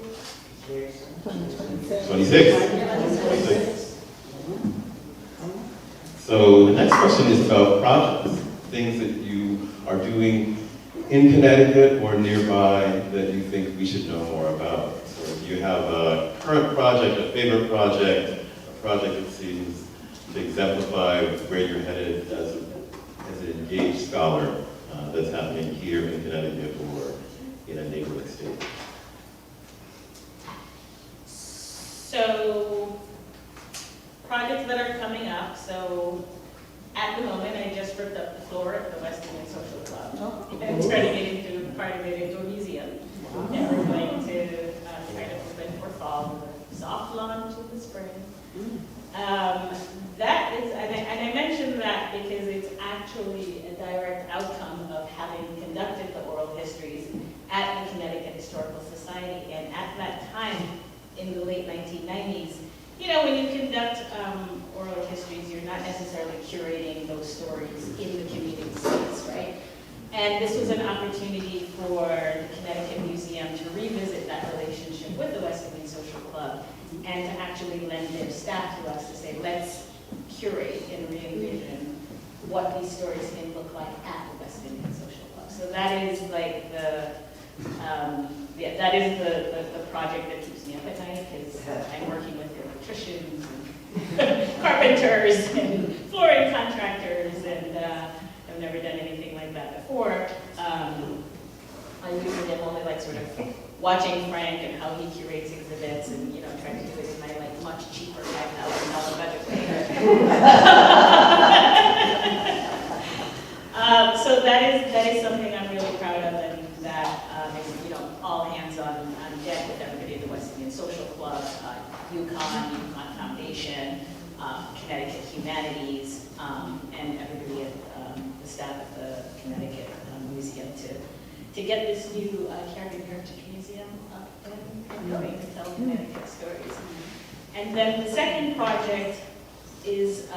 26. So the next question is about projects, things that you are doing in Connecticut or nearby that you think we should know more about. So if you have a current project, a favorite project, a project that seems to exemplify where you're headed as an engaged scholar that's happening here in Connecticut or in a neighboring state. So, projects that are coming up. So, at the moment, I just ripped up the floor at the West Indian Social Club and turning it into part of it into a museum. And we're going to try to open for fall with a soft launch in the spring. That is, and I mentioned that because it's actually a direct outcome of having conducted the oral histories at the Connecticut Historical Society. And at that time, in the late 1990s, you know, when you conduct oral histories, you're not necessarily curating those stories in the community space, right? And this was an opportunity for the Connecticut Museum to revisit that relationship with the West Indian Social Club and to actually lend their staff to us to say, let's curate and re-envision what these stories can look like at the West Indian Social Club. So that is like the project that keeps me up at night, because I'm working with electricians and carpenters and flooring contractors, and I've never done anything like that before. I usually am only like sort of watching Frank and how he curates exhibits, and you know, trying to do it in my like much cheaper $5,000 budget way. So that is something I'm really proud of, and that is, you know, all hands on deck with everybody at the West Indian Social Club, UConn Foundation, Connecticut Humanities, and everybody at the staff at the Connecticut Museum to get this new Caribbean Heritage Museum up and going to tell Connecticut stories. And then the second project is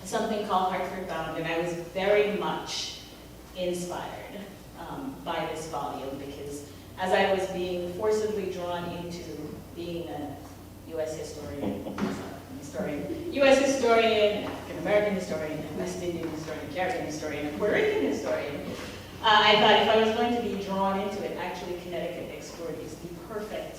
something called Hartford Bound, and I was very much inspired by this volume, because as I was being forcibly drawn into being a U.S. historian, U.S. historian, African American historian, West Indian historian, Caribbean historian, and Puerto Rican historian, I thought if I was going to be drawn into it, actually Connecticut Explored is the perfect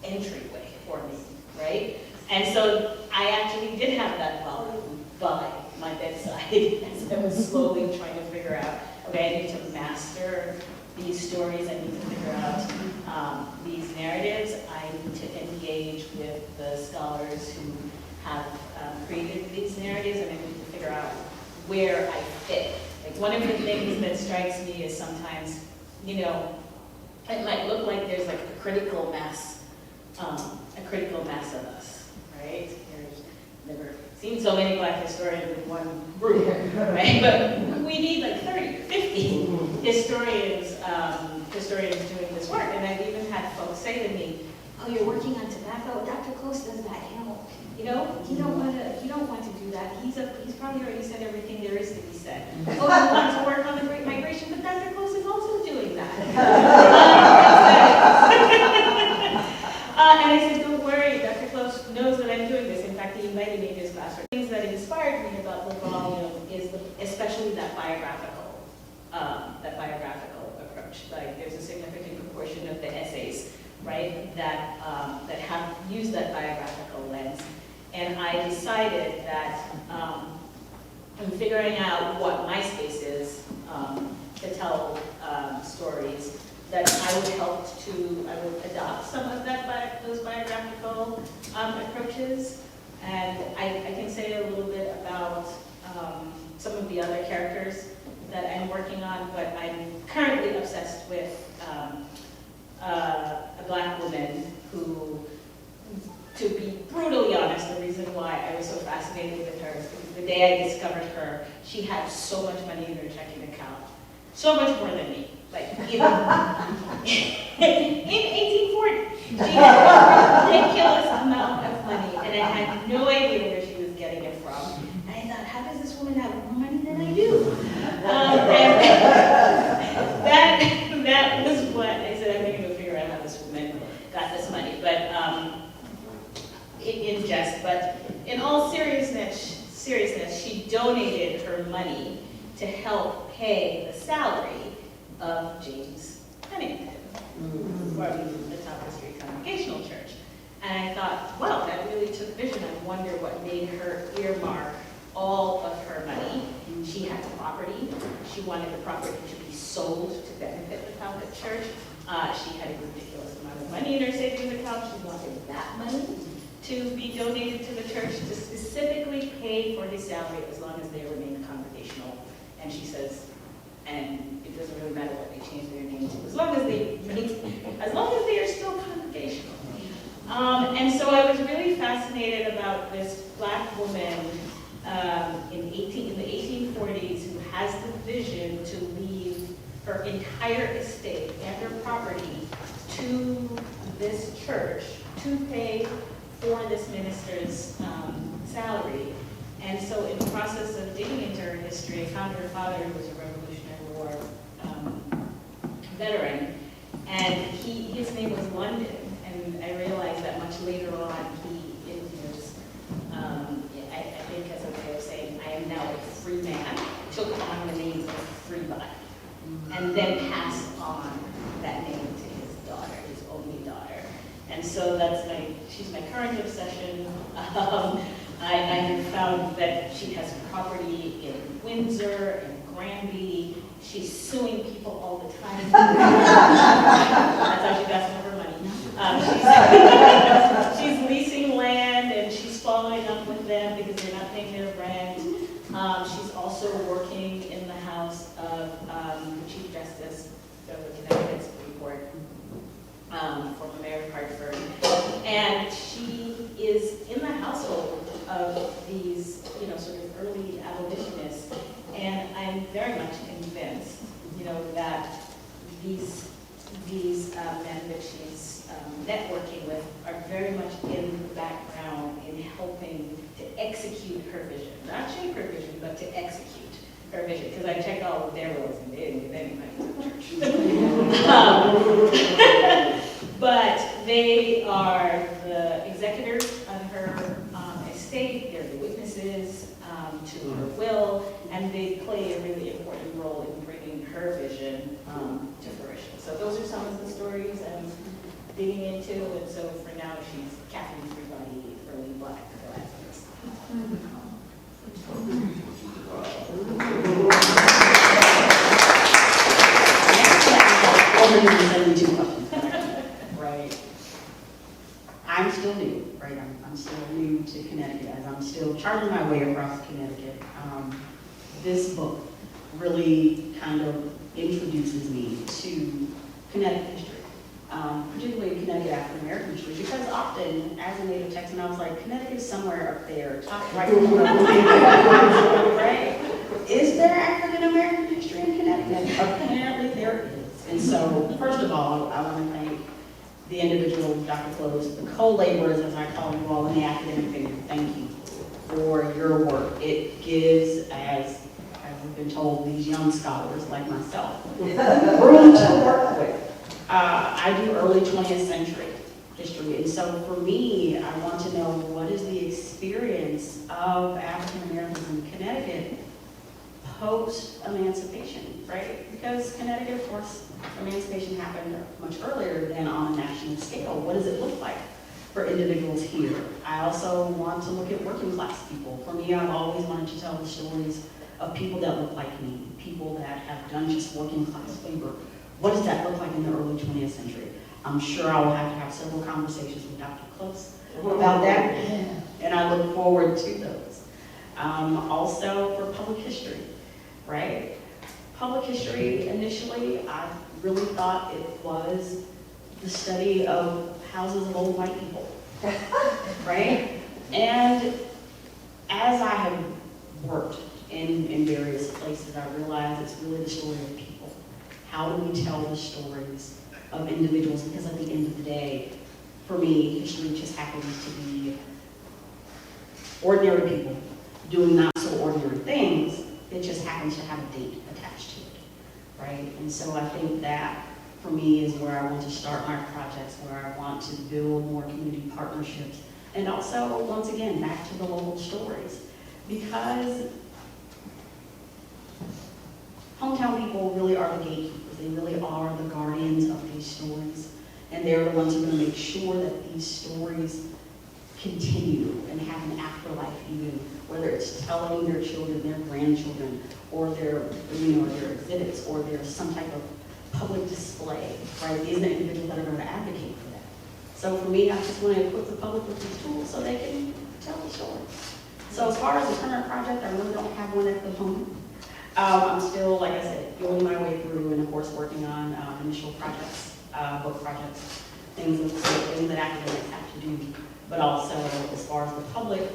entryway for me, right? And so I actually did have that volume by my bedside as I was slowly trying to figure out, okay, I need to master these stories, I need to figure out these narratives, I need to engage with the scholars who have created these narratives, and I need to figure out where I fit. Like, one of the things that strikes me is sometimes, you know, it might look like there's like a critical mass of us, right? There's never seen so many Black historians in one group, right? But we need like 30 or 50 historians, historians doing this work. And I've even had folks say to me, "Oh, you're working on tobacco? Dr. Close does that, you don't want to do that. He's probably already said everything there is to be said. Oh, you want to work on the Great Migration, but Dr. Close is also doing that." And I said, "Don't worry, Dr. Close knows that I'm doing this." In fact, he invited me to his class. Things that inspired me about the volume is especially that biographical approach. Like, there's a significant proportion of the essays, right, that have used that biographical lens. And I decided that in figuring out what my space is to tell stories, that I would adopt some of those biographical approaches. And I can say a little bit about some of the other characters that I'm working on, but I'm currently obsessed with a Black woman who, to be brutally honest, the reason why I was so fascinated with her is because the day I discovered her, she had so much money in her checking account. So much more than me. Like, in 1840, she had a ridiculous amount of money, and I had no idea where she was getting it from. And I thought, how does this woman have more money than I do? And that was what I said, I'm going to figure out how this woman got this money. But in jest, but in all seriousness, she donated her money to help pay the salary of James Pennington from the Tapestry Congregational Church. And I thought, well, that really took vision. I wonder what made her earmark all of her money. She had property. She wanted the property to be sold to benefit the Catholic Church. She had a ridiculous amount of money in her savings account. She wanted that money to be donated to the church to specifically pay for his salary as long as they remained congregational. And she says, and it doesn't really matter what they change their name to, as long as they are still congregational. And so I was really fascinated about this Black woman in the 1840s who has the vision to leave her entire estate and her property to this church to pay for this minister's salary. And so in the process of digging into her history, I found her father, who was a Revolutionary War veteran, and his name was London. And I realized that much later on, I think as a way of saying, I am now a free man, took on the name of Freebody, and then passed on that name to his daughter, his only daughter. And so she's my current obsession. I have found that she has property in Windsor, in Granby. She's suing people all the time. That's how she got some of her money. She's leasing land, and she's following up with them because they're not paying their rent. She's also working in the house of the Chief Justice of the Connecticut Supreme Court, former Mayor of Hartford. And she is in the household of these, sort of early abolitionists. And I'm very much convinced, that these men that she's networking with are very much in the background in helping to execute her vision. Not shape her vision, but to execute her vision. Because I checked all of their wills and they didn't give anybody to the church. But they are the executors of her estate. They're the witnesses to her will, and they play a really important role in bringing her vision to fruition. So those are some of the stories I'm digging into, and so for now she's Catherine Freebody, early Black philanthropist. Right. I'm still new, right? I'm still new to Connecticut, as I'm still charting my way across Connecticut. This book really kind of introduces me to Connecticut history. particularly in Connecticut African American history, because often, as a native Texan, I was like, Connecticut is somewhere up there, top right corner, right? Is there African American history in Connecticut? Apparently there is. And so, first of all, I want to thank the individual, Dr. Close, the co-laborers, as I call you all in the academic field. Thank you for your work. It gives, as we've been told, these young scholars like myself, room to work with. I do early 20th century history, and so for me, I want to know what is the experience of African Americans in Connecticut post-emancipation, right? Because Connecticut, of course, emancipation happened much earlier than on a national scale. What does it look like for individuals here? I also want to look at working class people. For me, I've always wanted to tell the stories of people that look like me, people that have done just working class labor. What does that look like in the early 20th century? I'm sure I will have to have several conversations with Dr. Close about that, and I look forward to those. Also for public history, right? Public history, initially, I really thought it was the study of houses of old white people, right? And as I have worked in various places, I realized it's really the story of people. How do we tell the stories of individuals? Because at the end of the day, for me, history just happens to be ordinary people doing not so ordinary things. It just happens to have a date attached to it, right? And so I think that, for me, is where I want to start my projects, where I want to build more community partnerships, and also, once again, back to the local stories. Because hometown people really are the gatekeepers. They really are the guardians of these stories. And they're the ones who are going to make sure that these stories continue and have an afterlife, even whether it's telling their children, their grandchildren, or their exhibits, or there's some type of public display, right? These are the individuals that are going to advocate for that. So for me, I just want to equip the public with these tools so they can tell the story. So as far as the current project, I really don't have one at the moment. I'm still, like I said, going my way through and, of course, working on initial projects, book projects, things that academics have to do, but also as far as the public,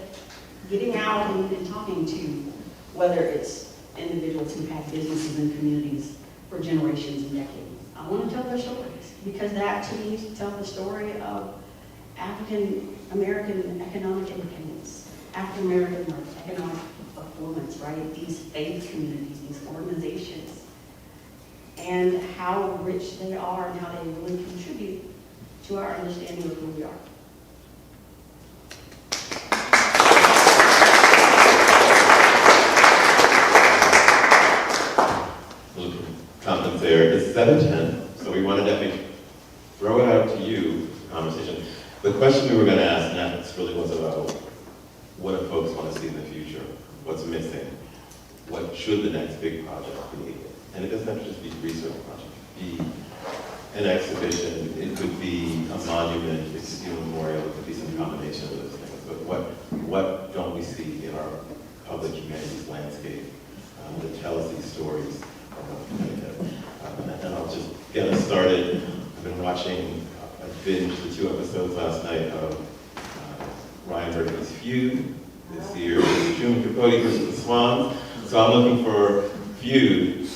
getting out and talking to, whether it's individuals who have businesses and communities for generations and decades. I want to tell their stories, because that, to me, tells the story of African American economic independence, African American economic performance, right? These faith communities, these organizations, and how rich they are and how they really contribute to our understanding of who we are. Comments there. It's 7:10, so we wanted to throw it out to you, conversation. The question we were going to ask next really was about what do folks want to see in the future? What's missing? What should the next big project be? And it doesn't have to just be a research project. It could be an exhibition. It could be a monument. It could be a memorial. It could be some combination of those things. But what don't we see in our public humanities landscape that tells these stories about Connecticut? And I'll just get us started. I've been watching, I binged the 2 episodes last night of Ryan Murphy's Feud. This year is Truman Capote versus the Swans. So I'm looking for Feud,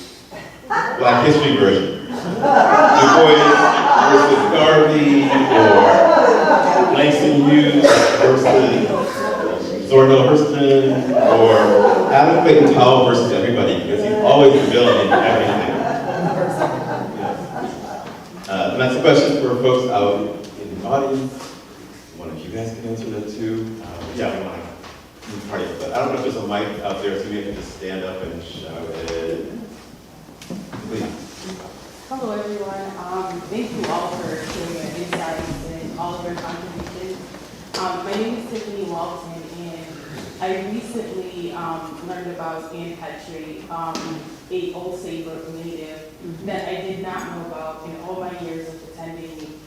Black History version. Du Bois versus Garvey, or Langston Hughes versus Zora Hurston, or Adam Clayton Powell versus everybody, because he's always the villain in everything. And that's a question for folks out in the audience. One of you guys can answer that too. Yeah, we want to party, but I don't know if there's a mic out there, so maybe you can just stand up and shout it. Please. Hello, everyone. Thank you all for sharing your insights and all of your contributions. My name is Tiffany Walton, and I recently learned about Ann Petrie, a Old Saybrook native that I did not know about in all my years of attending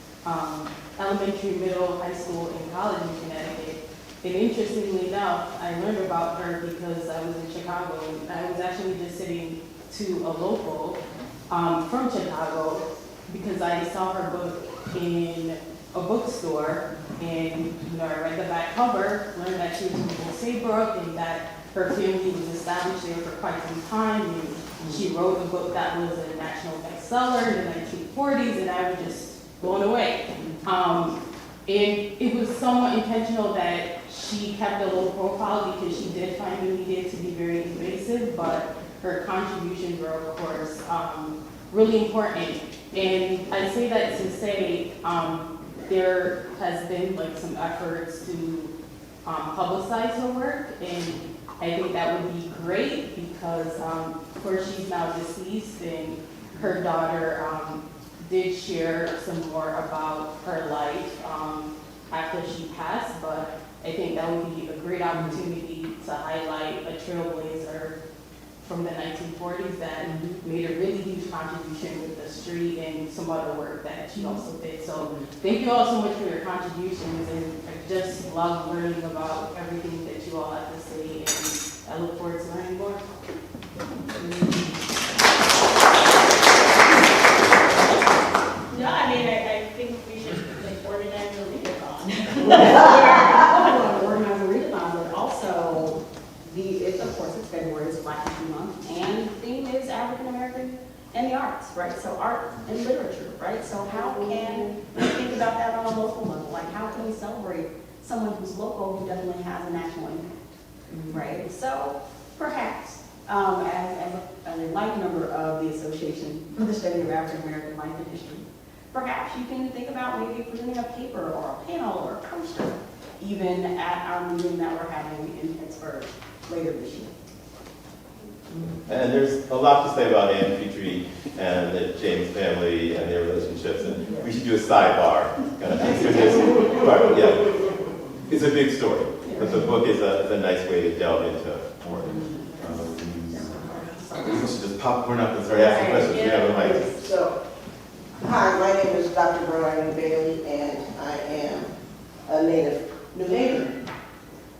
elementary, middle, high school, and college in Connecticut. And interestingly enough, I learned about her because I was in Chicago, and I was actually just sitting to a local from Chicago because I saw her book in a bookstore, and I read the back cover, learned that she was from Saybrook and that her family was established there for quite some time, and she wrote a book that was a national bestseller in the 1940s, and I was just blown away. And it was somewhat intentional that she kept a low profile because she did find the media to be very invasive, but her contributions were, of course, really important. And I say that to say there has been like some efforts to publicize her work, and I think that would be great because, of course, she's now deceased, and her daughter did share some more about her life after she passed, but I think that would be a great opportunity to highlight a trailblazer from the 1940s that made a really huge contribution with the street and some other work that she also did. So thank you all so much for your contributions, and I just love learning about everything that you all have to say, and I look forward to learning more. No, I mean, I think we should like organize a readathon. Not only organize a readathon, but also of course, it's February, it's Black History Month, and the theme is African American and the arts, right? So art and literature, right? So how can we think about that on a local level? Like, how can we celebrate someone who's local who definitely has a national impact, right? So perhaps, as a life member of the Association for the Study of African American Life and History, perhaps you can think about maybe presenting a paper or a panel or a poster, even at our meeting that we're having in Pittsburgh later this year. And there's a lot to say about Anne Petrie and the James family and their relationships, and we should do a sidebar kind of thing for this. But yeah, it's a big story, but the book is a nice way to delve into more. We should just popcorn up and start asking questions. We have a mic. So, hi, my name is Dr. Brian Bailey, and I am a native New Haven.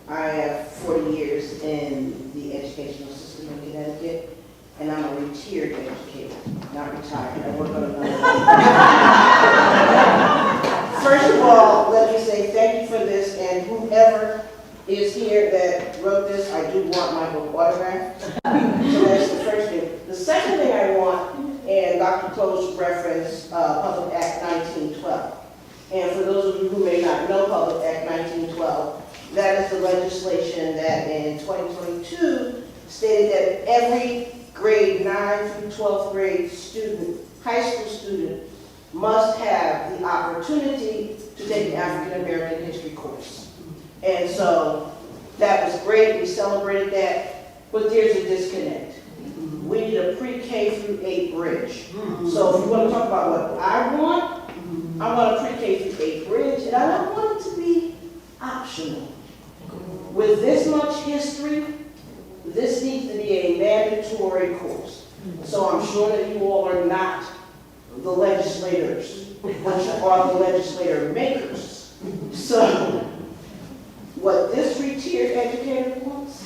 I have 40 years in the educational system in Connecticut, and I'm a retired educator, not retired. I work on another. First of all, let me say thank you for this, and whoever is here that wrote this, I do want my book autographed. So that's the first thing. The second thing I want, and Dr. Close referenced Public Act 1912. And for those of you who may not know Public Act 1912, that is the legislation that in 2022 stated that every grade 9 through 12th grade student, high school student, must have the opportunity to take an African American history course. And so that was great, we celebrated that, but there's a disconnect. We need a pre-K through 8 bridge. So if you want to talk about what I want a pre-K through 8 bridge, and I don't want it to be optional. With this much history, this needs to be a mandatory course. So I'm sure that you all are not the legislators, but you are the legislator makers. So what this retired educator wants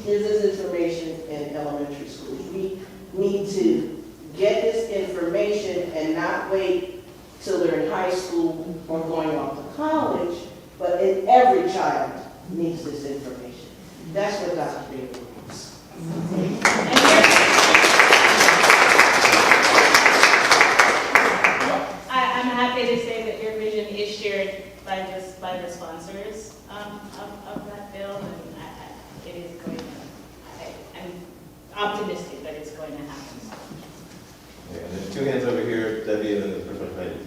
is this information in elementary schools. We need to get this information and not wait till they're in high school or going off to college, but every child needs this information. That's what Dr. Bailey wants. I'm happy to say that your vision is shared by the sponsors of that bill, and it is going to, I'm optimistic that it's going to happen. Yeah, and there's 2 hands over here, Debbie, and then the person behind you.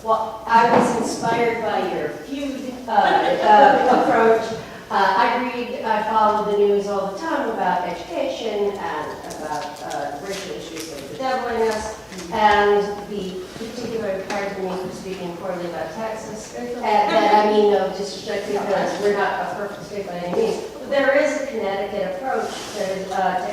Well, I was inspired by your feud approach. I follow the news all the time about education and about racial issues that are bedeviling us, and the particular part of me for speaking poorly about Texas. That I mean no disrespect, because we're not a perfect state by any means. But there is a Connecticut approach to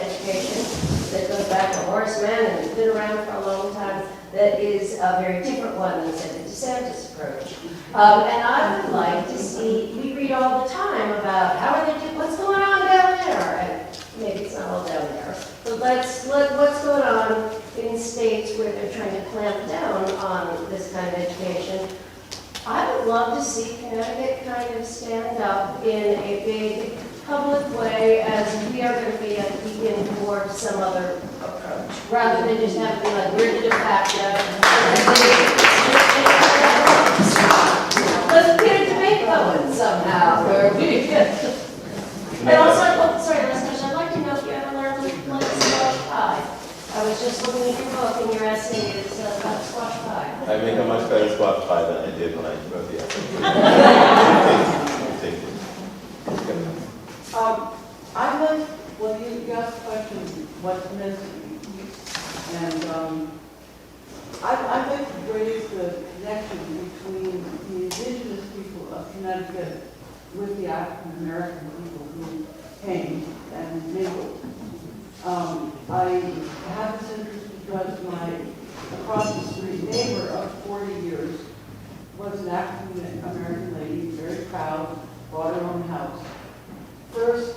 education that goes back to Horace Mann and has been around for a long time. That is a very different one than the DeSantis approach. And I would like to see, we read all the time about how are they doing, what's going on down there? And maybe it's not all down there. But what's going on in states where they're trying to clamp down on this kind of education. I would love to see Connecticut kind of stand up in a big public way as we are going to be a beacon towards some other approach, rather than just having to be like, we're the de facto. Let's get a debate going somehow. And also, sorry, last question. I'd like to know if you ever learned like squash pie. I was just looking at your book, and your essay is about squash pie. I make a much better squash pie than I did when I wrote the essay. Thank you. I like, well, you asked the question, what's missing? And I'd like to raise the connection between the indigenous people of Connecticut with the African American people who came and mingled. I have this interest because my across the street neighbor of 40 years was an African American lady, very proud, bought her own house. First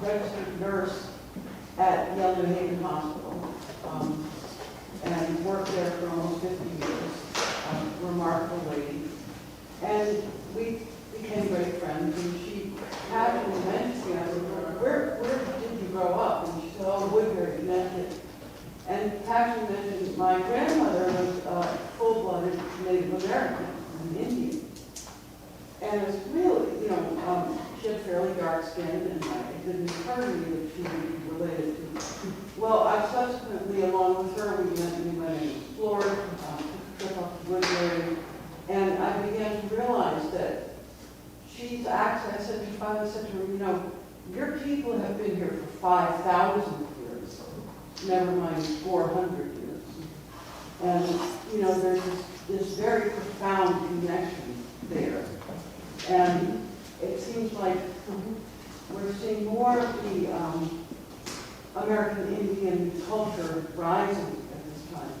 registered nurse at New Haven Hospital, and worked there for almost 50 years. Remarkable lady. And we became great friends, and she casually mentioned me. I said, where did you grow up? And she said, oh, Woodbury, Connecticut. And casually mentioned my grandmother was full-blooded Native American, an Indian. And it was really, she had fairly dark skin, and it didn't occur to me that she would be related to. Well, I subsequently, along with her, we went and explored, took a trip up to Woodbury, and I began to realize that she's actually, I said to her, your people have been here for 5,000 years, never mind 400 years. And, there's this very profound connection there. And it seems like we're seeing more of the American Indian culture rising at this time.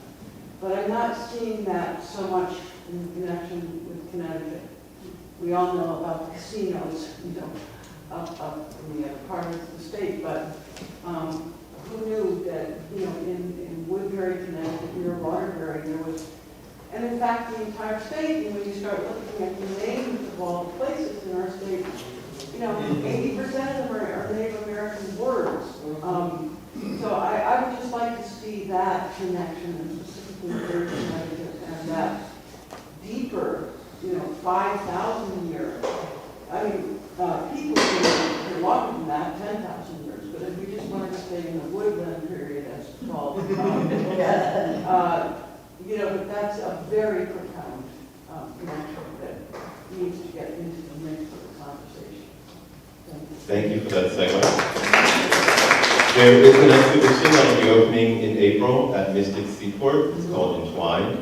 But I'm not seeing that so much in connection with Connecticut. We all know about the casinos, up in the other part of the state, but who knew that, in Woodbury, Connecticut, near Waterbury, there was, and in fact, the entire state, when you start looking at the names of all the places in our state, 80% of them are Native American words. So I would just like to see that connection, and specifically with Connecticut, and that deeper, 5,000 years. I mean, people are longer than that, 10,000 years, but if we just wanted to stay in the woodland period, as it's called, that's a very profound connection that needs to get into the mix of the conversation. Thank you for that segue. There is an exhibition that will be opening in April at Mystic Seaport. It's called Entwined,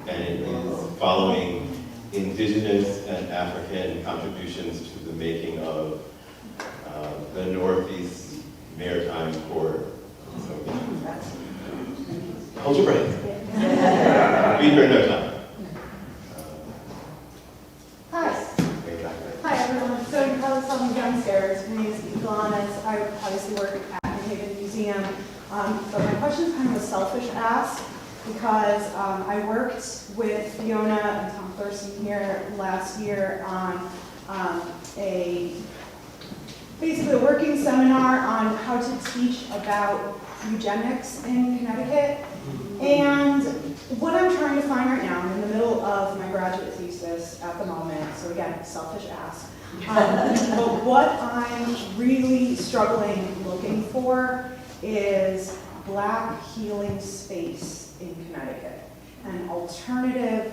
and it is following indigenous and African contributions to the making of the Northeast Maritime Corridor. So, hold your breath. Be here in no time. Hi. Hi, everyone. So you probably saw me downstairs. My name is Eva Blanes. I obviously work at the Haven Museum. But my question is kind of a selfish ask, because I worked with Fiona and Tom Thurston here last year on basically a working seminar on how to teach about eugenics in Connecticut. And what I'm trying to find right now, I'm in the middle of my graduate thesis at the moment, so again, selfish ask. But what I'm really struggling looking for is Black healing space in Connecticut and alternative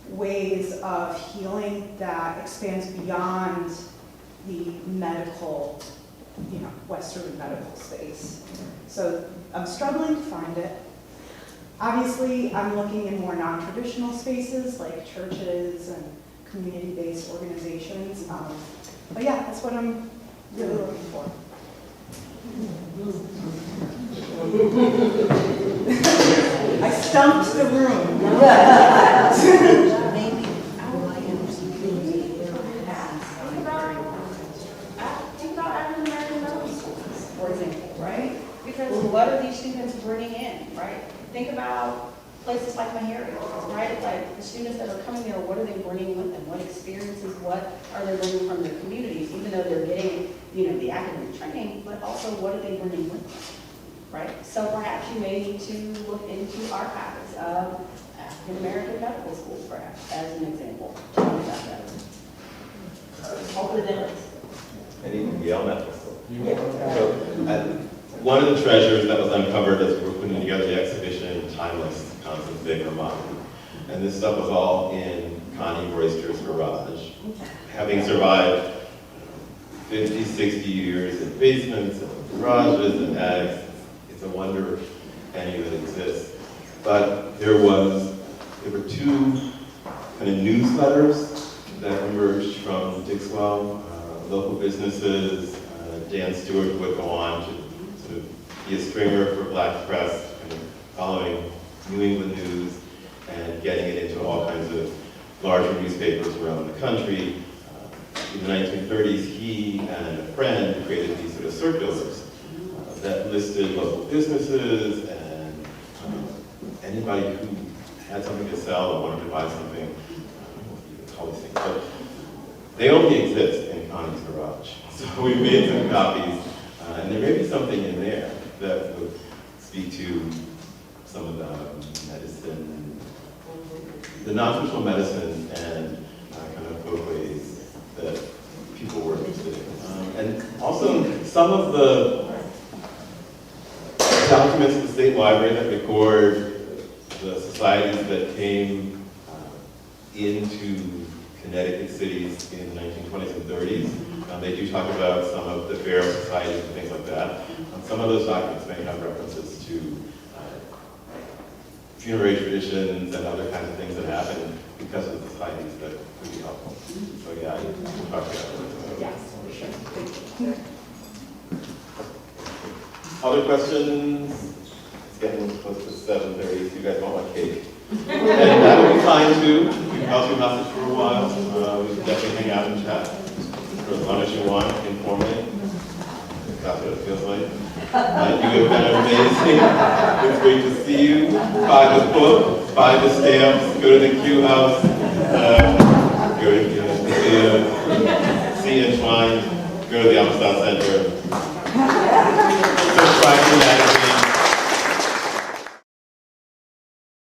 ways of healing that expands beyond the medical, Western medical space. So I'm struggling to find it. Obviously, I'm looking in more non-traditional spaces like churches and community-based organizations. But yeah, that's what I'm really looking for. I stumped the room. Think about African American medical schools, for example, right? Because a lot of these students bringing in, right? Think about places like Meharry, right? Like the students that are coming there, what are they bringing with them? What experiences, what are they bringing from their communities, even though they're getting, the academic training, but also what are they bringing with them, right? So perhaps you may need to look into archives of African American medical schools, perhaps, as an example. Hopefully there is. And even Yale Medical School. So, one of the treasures that was uncovered as we were putting together the exhibition, Timeless, Constance Big Vermont. And this stuff was all in Connie Royster's garage. Having survived 50, 60 years in basements and garages and attics, it's a wonder any of it exists. But there were two kind of newsletters that emerged from Dixwell, local businesses. Dan Stewart would go on to sort of be a stringer for Black press, kind of following New England news and getting it into all kinds of larger newspapers around the country. In the 1930s, he and a friend created these sort of circulars that listed local businesses and anybody who had something to sell or wanted to buy something, you can call these things. But they only exist in Connie's garage. So we made some copies, and there may be something in there that would speak to some of the medicine, the non-traditional medicine and kind of folkways that people were interested in. And also some of the documents at the State Library that record the societies that came into Connecticut cities in the 1920s and 30s. They do talk about some of the burial societies and things like that. Some of those documents may have references to funerary traditions and other kinds of things that happen because of the societies that could be helpful. So yeah, I can talk about that. Yes, for sure. Other questions? It's getting close to 7:30, so you guys want my cake. And that would be fine too. We can also hostage for a while. We can definitely hang out and chat for as long as you want, informally. If that's what it feels like. You have been amazing. It's great to see you. Buy the book, buy the stamps, go to the Q House, go to see Entwined, go to the Amistad Center. Subscribe to that.